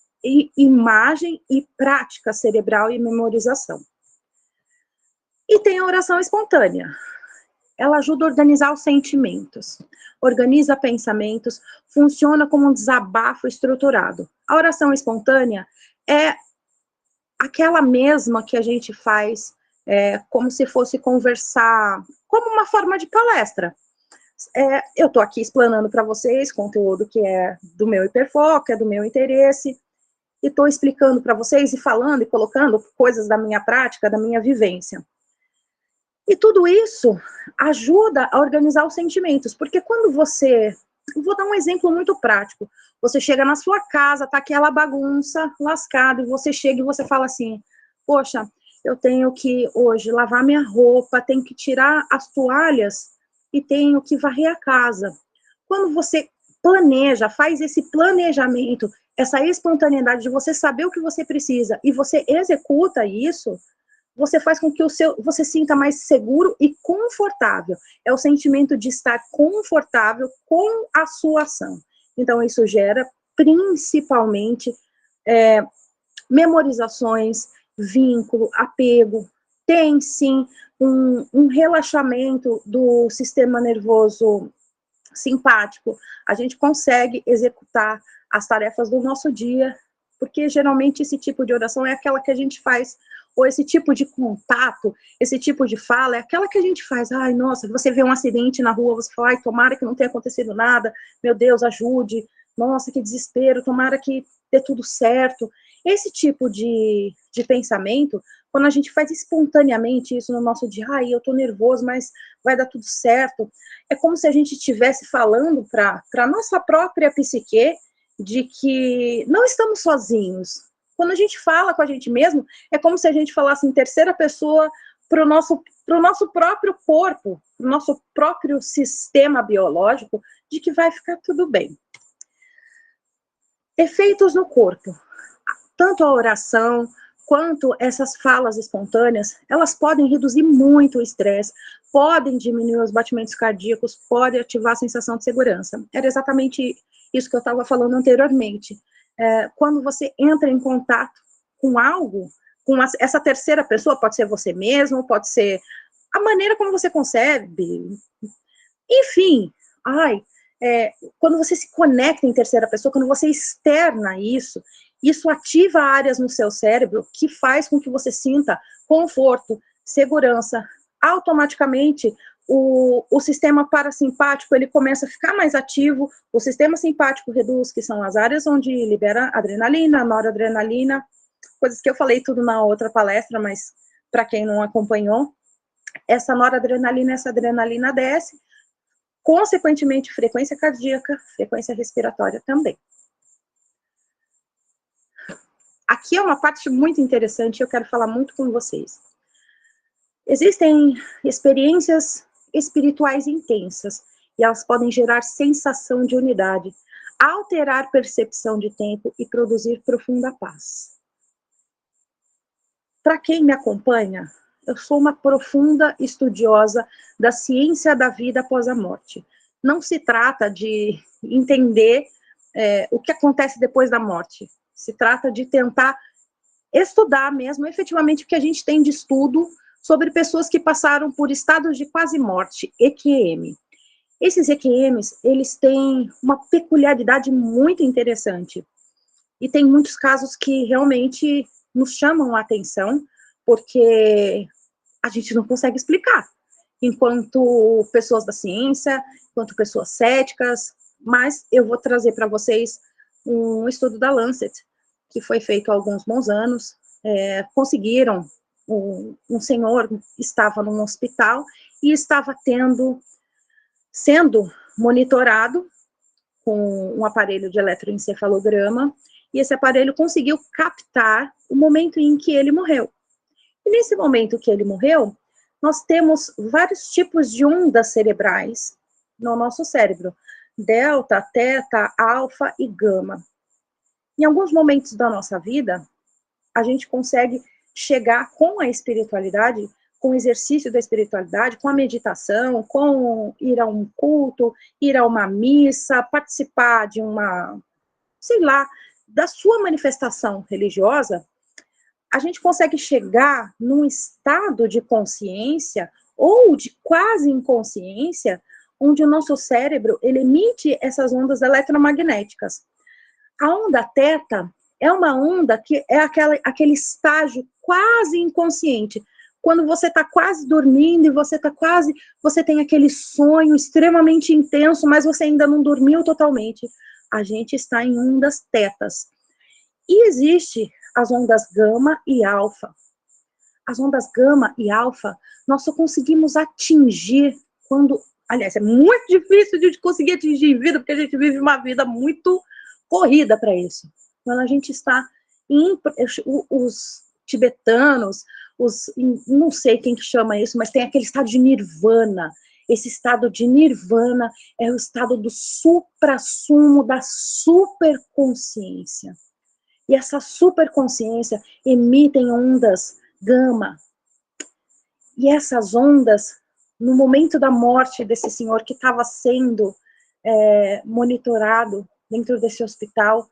imagem e prática cerebral e memorização. E tem a oração espontânea. Ela ajuda a organizar os sentimentos, organiza pensamentos, funciona como um desabafo estruturado. A oração espontânea é aquela mesma que a gente faz como se fosse conversar, como uma forma de palestra. Eu estou aqui explanando para vocês conteúdo que é do meu hiperfoco, é do meu interesse, e estou explicando para vocês e falando e colocando coisas da minha prática, da minha vivência. E tudo isso ajuda a organizar os sentimentos, porque quando você... Vou dar um exemplo muito prático. Você chega na sua casa, tá aquela bagunça lascada, e você chega e você fala assim, poxa, eu tenho que hoje lavar minha roupa, tenho que tirar as toalhas e tenho que varrer a casa. Quando você planeja, faz esse planejamento, essa espontaneidade de você saber o que você precisa e você executa isso, você faz com que você sinta mais seguro e confortável. É o sentimento de estar confortável com a sua ação. Então, isso gera, principalmente, memorizações, vínculo, apego. Tem, sim, um relaxamento do sistema nervoso simpático. A gente consegue executar as tarefas do nosso dia, porque geralmente esse tipo de oração é aquela que a gente faz, ou esse tipo de contato, esse tipo de fala, é aquela que a gente faz, ai, nossa, você vê um acidente na rua, você fala, ai, tomara que não tenha acontecido nada, meu Deus, ajude, nossa, que desespero, tomara que dê tudo certo. Esse tipo de pensamento, quando a gente faz espontaneamente isso no nosso dia, ai, eu tô nervoso, mas vai dar tudo certo, é como se a gente estivesse falando para a nossa própria psique de que não estamos sozinhos. Quando a gente fala com a gente mesmo, é como se a gente falasse em terceira pessoa para o nosso próprio corpo, para o nosso próprio sistema biológico, de que vai ficar tudo bem. Efeitos no corpo. Tanto a oração quanto essas falas espontâneas, elas podem reduzir muito o estresse, podem diminuir os batimentos cardíacos, podem ativar a sensação de segurança. Era exatamente isso que eu estava falando anteriormente. Quando você entra em contato com algo, com essa terceira pessoa, pode ser você mesmo, pode ser a maneira como você concebe, enfim, quando você se conecta em terceira pessoa, quando você externa isso ativa áreas no seu cérebro que faz com que você sinta conforto, segurança. Automaticamente, o sistema parasimpático, ele começa a ficar mais ativo, o sistema simpático reduz, que são as áreas onde libera adrenalina, noradrenalina, coisas que eu falei tudo na outra palestra, mas para quem não acompanhou, essa noradrenalina, essa adrenalina desce, consequentemente, frequência cardíaca, frequência respiratória também. Aqui é uma parte muito interessante, eu quero falar muito com vocês. Existem experiências espirituais intensas, e elas podem gerar sensação de unidade, alterar percepção de tempo e produzir profunda paz. Para quem me acompanha, eu sou uma profunda estudiosa da ciência da vida após a morte. Não se trata de entender o que acontece depois da morte. Se trata de tentar estudar mesmo, efetivamente, o que a gente tem de estudo sobre pessoas que passaram por estados de quase morte, EQM. Esses EQMs, eles têm uma peculiaridade muito interessante. E tem muitos casos que realmente nos chamam a atenção, porque a gente não consegue explicar, enquanto pessoas da ciência, enquanto pessoas céticas, mas eu vou trazer para vocês um estudo da Lancet, que foi feito há alguns bons anos, conseguiram, um senhor estava num hospital e estava sendo monitorado com um aparelho de eletroencefalograma, e esse aparelho conseguiu captar o momento em que ele morreu. E nesse momento que ele morreu, nós temos vários tipos de ondas cerebrais no nosso cérebro, delta, teta, alfa e gama. Em alguns momentos da nossa vida, a gente consegue chegar com a espiritualidade, com o exercício da espiritualidade, com a meditação, com ir a um culto, ir a uma missa, participar de uma, sei lá, da sua manifestação religiosa, a gente consegue chegar num estado de consciência ou de quase inconsciência, onde o nosso cérebro ele emite essas ondas eletromagnéticas. A onda teta é uma onda que é aquele estágio quase inconsciente, quando você está quase dormindo e você tem aquele sonho extremamente intenso, mas você ainda não dormiu totalmente. A gente está em ondas tetas. E existe as ondas gama e alfa. As ondas gama e alfa, nós só conseguimos atingir quando... Aliás, é muito difícil de conseguir atingir em vida, porque a gente vive uma vida muito corrida para isso. Quando a gente está os tibetanos, não sei quem que chama isso, mas tem aquele estado de nirvana. Esse estado de nirvana é o estado do suprassumo da superconsciência. E essa superconsciência emitem ondas gama. E essas ondas, no momento da morte desse senhor que estava sendo monitorado dentro desse hospital,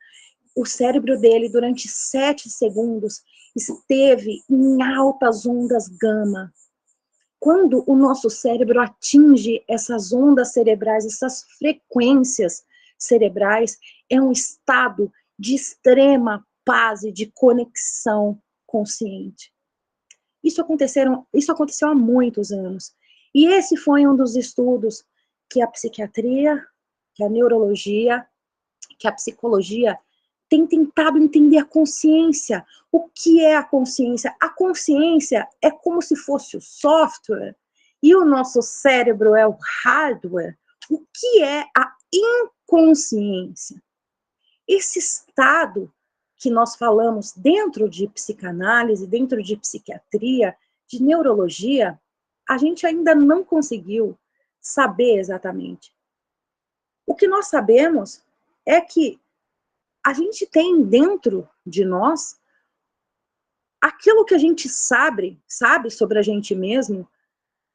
o cérebro dele, durante 7 segundos, esteve em altas ondas gama. Quando o nosso cérebro atinge essas ondas cerebrais, essas frequências cerebrais, é um estado de extrema paz e de conexão consciente. Isso aconteceu há muitos anos. E esse foi um dos estudos que a psiquiatria, que a neurologia, que a psicologia tem tentado entender a consciência. O que é a consciência? A consciência é como se fosse o software e o nosso cérebro é o hardware. O que é a inconsciência? Esse estado que nós falamos dentro de psicanálise, dentro de psiquiatria, de neurologia, a gente ainda não conseguiu saber exatamente. O que nós sabemos é que a gente tem dentro de nós aquilo que a gente sabe sobre a gente mesmo,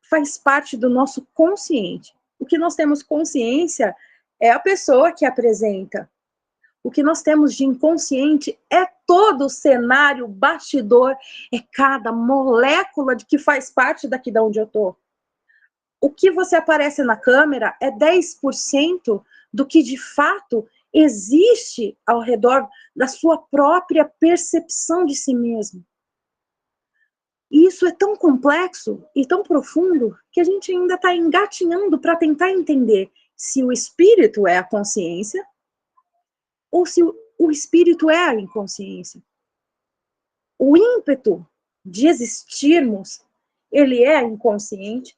faz parte do nosso consciente. O que nós temos consciência é a pessoa que apresenta. O que nós temos de inconsciente é todo o cenário, bastidor, é cada molécula de que faz parte daqui de onde eu estou. O que você aparece na câmera é 10% do que de fato existe ao redor da sua própria percepção de si mesmo. E isso é tão complexo e tão profundo que a gente ainda está engatinhando para tentar entender se o espírito é a consciência ou se o espírito é a inconsciência. O ímpeto de existirmos, ele é inconsciente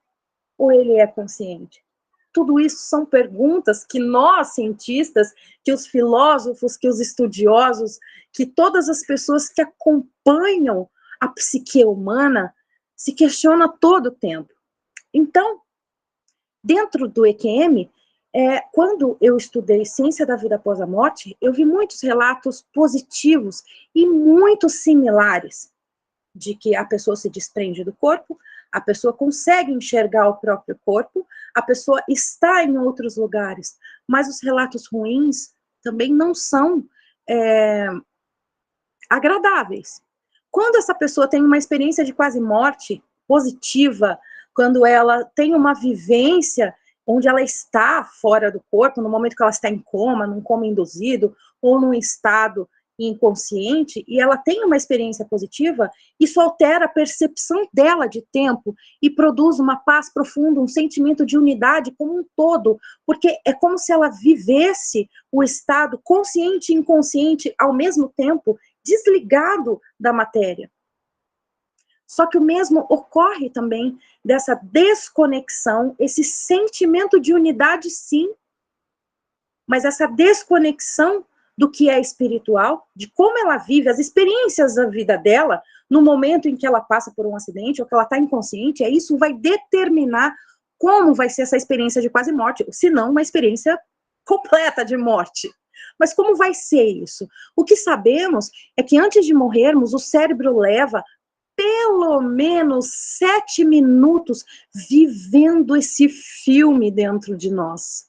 ou ele é consciente? Tudo isso são perguntas que nós, cientistas, que os filósofos, que os estudiosos, que todas as pessoas que acompanham a psique humana se questionam todo o tempo. Então, dentro do EQM, quando eu estudei Ciência da Vida Após a Morte, eu vi muitos relatos positivos e muito similares de que a pessoa se desprende do corpo, a pessoa consegue enxergar o próprio corpo, a pessoa está em outros lugares, mas os relatos ruins também não são agradáveis. Quando essa pessoa tem uma experiência de quase morte positiva, quando ela tem uma vivência onde ela está fora do corpo, no momento que ela está em coma, num coma induzido, ou num estado inconsciente, e ela tem uma experiência positiva, isso altera a percepção dela de tempo e produz uma paz profunda, um sentimento de unidade como um todo, porque é como se ela vivesse o estado consciente e inconsciente ao mesmo tempo, desligado da matéria. Só que o mesmo ocorre também dessa desconexão, esse sentimento de unidade, sim, mas essa desconexão do que é espiritual, de como ela vive, as experiências da vida dela, no momento em que ela passa por um acidente ou que ela está inconsciente, isso vai determinar como vai ser essa experiência de quase morte, se não uma experiência completa de morte. Mas como vai ser isso? O que sabemos é que antes de morrermos, o cérebro leva pelo menos 7 minutos vivendo esse filme dentro de nós.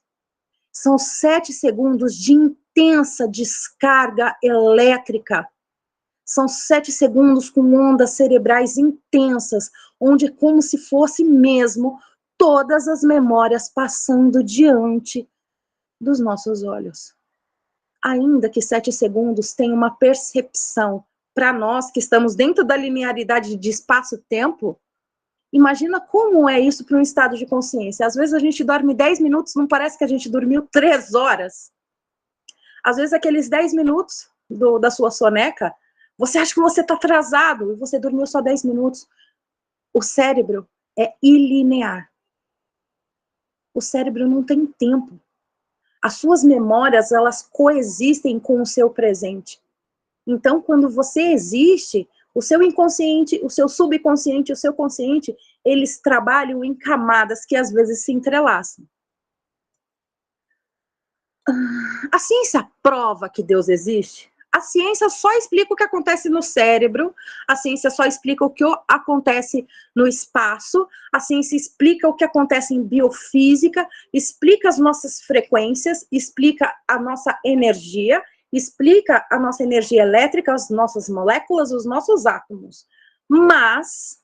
São 7 segundos de intensa descarga elétrica. São 7 segundos com ondas cerebrais intensas, onde é como se fosse mesmo todas as memórias passando diante dos nossos olhos. Ainda que 7 segundos tenha uma percepção para nós que estamos dentro da linearidade de espaço-tempo, imagina como é isso para um estado de consciência. Às vezes a gente dorme 10 minutos, não parece que a gente dormiu 3 horas. Às vezes aqueles 10 minutos da sua soneca, você acha que você está atrasado e você dormiu só 10 minutos. O cérebro é ilinear. O cérebro não tem tempo. As suas memórias, elas coexistem com o seu presente. Então, quando você existe, o seu inconsciente, o seu subconsciente, o seu consciente, eles trabalham em camadas que às vezes se entrelaçam. A ciência prova que Deus existe? A ciência só explica o que acontece no cérebro, a ciência só explica o que acontece no espaço, a ciência explica o que acontece em biofísica, explica as nossas frequências, explica a nossa energia, explica a nossa energia elétrica, as nossas moléculas, os nossos átomos. Mas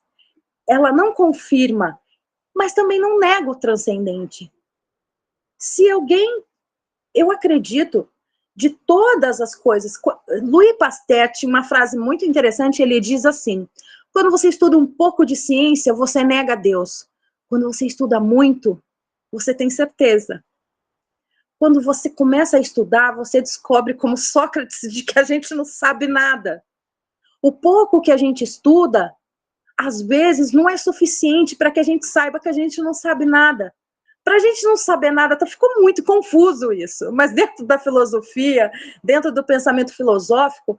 ela não confirma, mas também não nega o transcendente. Se alguém, eu acredito, de todas as coisas. Louis Pasteur tinha uma frase muito interessante, ele diz assim: quando você estuda um pouco de ciência, você nega Deus. Quando você estuda muito, você tem certeza. Quando você começa a estudar, você descobre, como Sócrates, de que a gente não sabe nada. O pouco que a gente estuda, às vezes, não é suficiente para que a gente saiba que a gente não sabe nada. Para a gente não saber nada, ficou muito confuso isso. Mas dentro da filosofia, dentro do pensamento filosófico,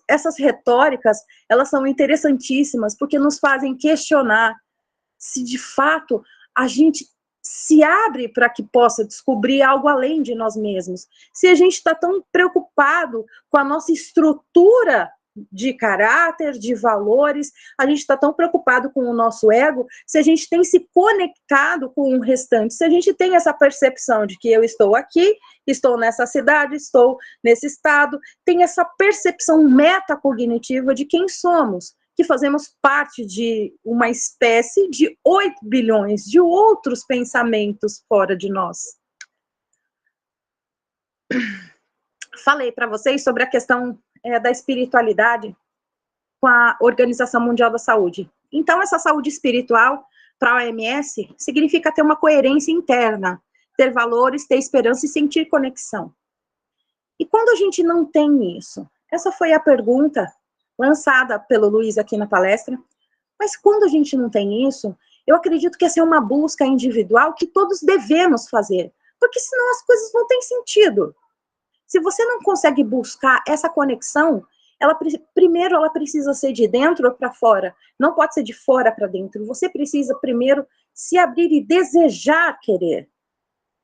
essas retóricas, elas são interessantíssimas, porque nos fazem questionar se, de fato, a gente se abre para que possa descobrir algo além de nós mesmos. Se a gente está tão preocupado com a nossa estrutura de caráter, de valores, a gente está tão preocupado com o nosso ego, se a gente tem se conectado com o restante, se a gente tem essa percepção de que eu estou aqui, estou nessa cidade, estou nesse estado, tem essa percepção metacognitiva de quem somos, que fazemos parte de uma espécie de 8 bilhões de outros pensamentos fora de nós. Falei para vocês sobre a questão da espiritualidade com a Organização Mundial da Saúde. Então, essa saúde espiritual, para a OMS, significa ter uma coerência interna, ter valores, ter esperança e sentir conexão. E quando a gente não tem isso? Essa foi a pergunta lançada pelo Luiz aqui na palestra. Mas quando a gente não tem isso, eu acredito que essa é uma busca individual que todos devemos fazer, porque senão as coisas não têm sentido. Se você não consegue buscar essa conexão, primeiro ela precisa ser de dentro para fora, não pode ser de fora para dentro. Você precisa primeiro se abrir e desejar querer,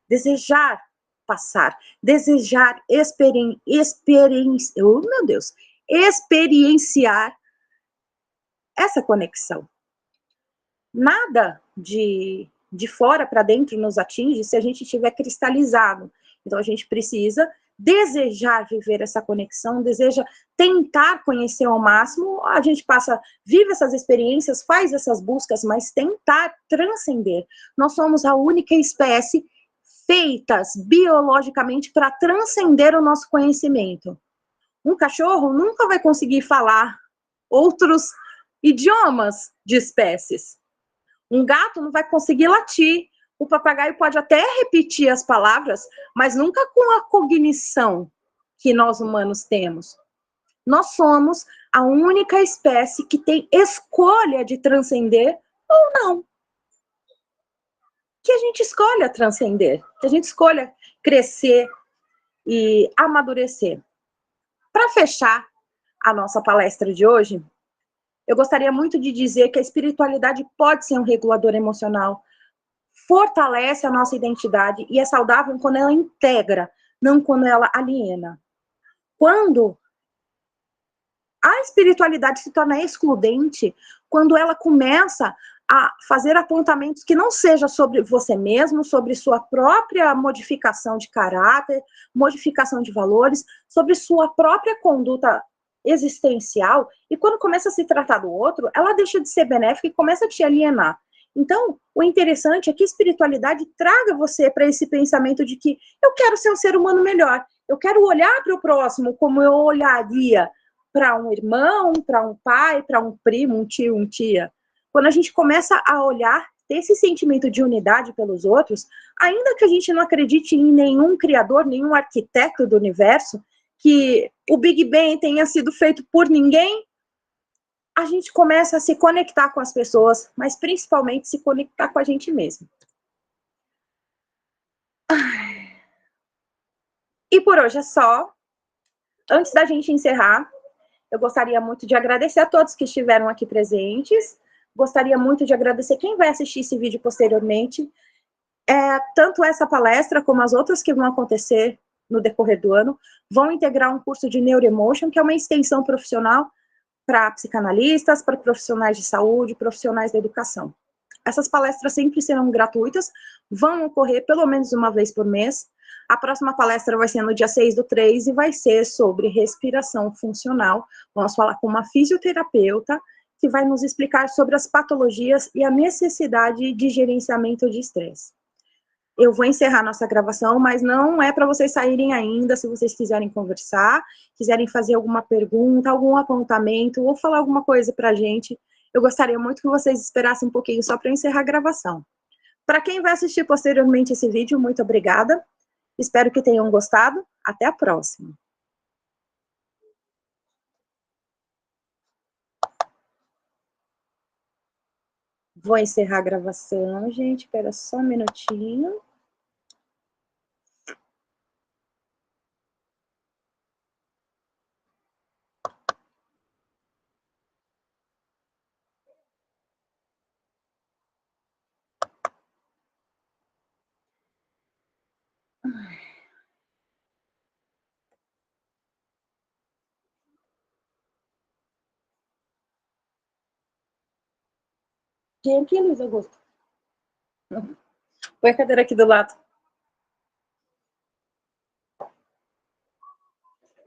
desejar passar, desejar experienciar essa conexão. Nada de fora para dentro nos atinge se a gente estiver cristalizado. Então a gente precisa desejar viver essa conexão, deseja tentar conhecer ao máximo, a gente vive essas experiências, faz essas buscas, mas tentar transcender. Nós somos a única espécie feitas biologicamente para transcender o nosso conhecimento. Um cachorro nunca vai conseguir falar outros idiomas de espécies. Um gato não vai conseguir latir. O papagaio pode até repetir as palavras, mas nunca com a cognição que nós humanos temos. Nós somos a única espécie que tem escolha de transcender ou não. Que a gente escolha transcender, que a gente escolha crescer e amadurecer. Para fechar a nossa palestra de hoje, eu gostaria muito de dizer que a espiritualidade pode ser um regulador emocional, fortalece a nossa identidade e é saudável quando ela integra, não quando ela aliena. Quando a espiritualidade se torna excludente, quando ela começa a fazer apontamentos que não seja sobre você mesmo, sobre sua própria modificação de caráter, modificação de valores, sobre sua própria conduta existencial, e quando começa a se tratar do outro, ela deixa de ser benéfica e começa a te alienar. Então, o interessante é que a espiritualidade traga você para esse pensamento de que eu quero ser um ser humano melhor, eu quero olhar para o próximo como eu olharia para um irmão, para um pai, para um primo, um tio, uma tia. Quando a gente começa a olhar, ter esse sentimento de unidade pelos outros, ainda que a gente não acredite em nenhum criador, nenhum arquiteto do universo, que o Big Bang tenha sido feito por ninguém, a gente começa a se conectar com as pessoas, mas principalmente se conectar com a gente mesmo. E por hoje é só. Antes da gente encerrar, eu gostaria muito de agradecer a todos que estiveram aqui presentes. Gostaria muito de agradecer quem vai assistir esse vídeo posteriormente. Tanto essa palestra como as outras que vão acontecer no decorrer do ano vão integrar um curso de Neuroemotion, que é uma extensão profissional para psicanalistas, para profissionais de saúde, profissionais da educação. Essas palestras sempre serão gratuitas, vão ocorrer pelo menos uma vez por mês. A próxima palestra vai ser no dia 6/3 e vai ser sobre respiração funcional. Vamos falar com uma fisioterapeuta que vai nos explicar sobre as patologias e a necessidade de gerenciamento de estresse. eu vou encerrar nossa gravação, mas não é para vocês saírem ainda. Se vocês quiserem conversar, quiserem fazer alguma pergunta, algum apontamento, ou falar alguma coisa para a gente, eu gostaria muito que vocês esperassem um pouquinho só para eu encerrar a gravação. Para quem vai assistir posteriormente esse vídeo, muito obrigada. Espero que tenham gostado. Até a próxima. Vou encerrar a gravação, gente. Espera só um minutinho. Tem aqui, Luiz Augusto. Põe a cadeira aqui do lado.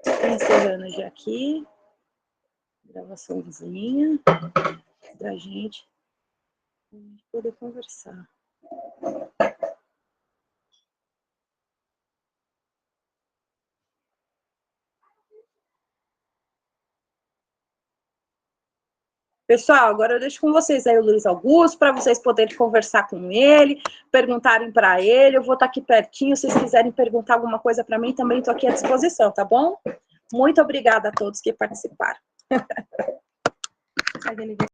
Encerrando já aqui. Gravaçãozinha da gente poder conversar. Pessoal, agora eu deixo com vocês aí o Luiz Augusto, para vocês poderem conversar com ele, perguntarem para ele. Eu vou estar aqui pertinho, se vocês quiserem perguntar alguma coisa para mim, também estou aqui à disposição, tá bom? Muito obrigada a todos que participaram.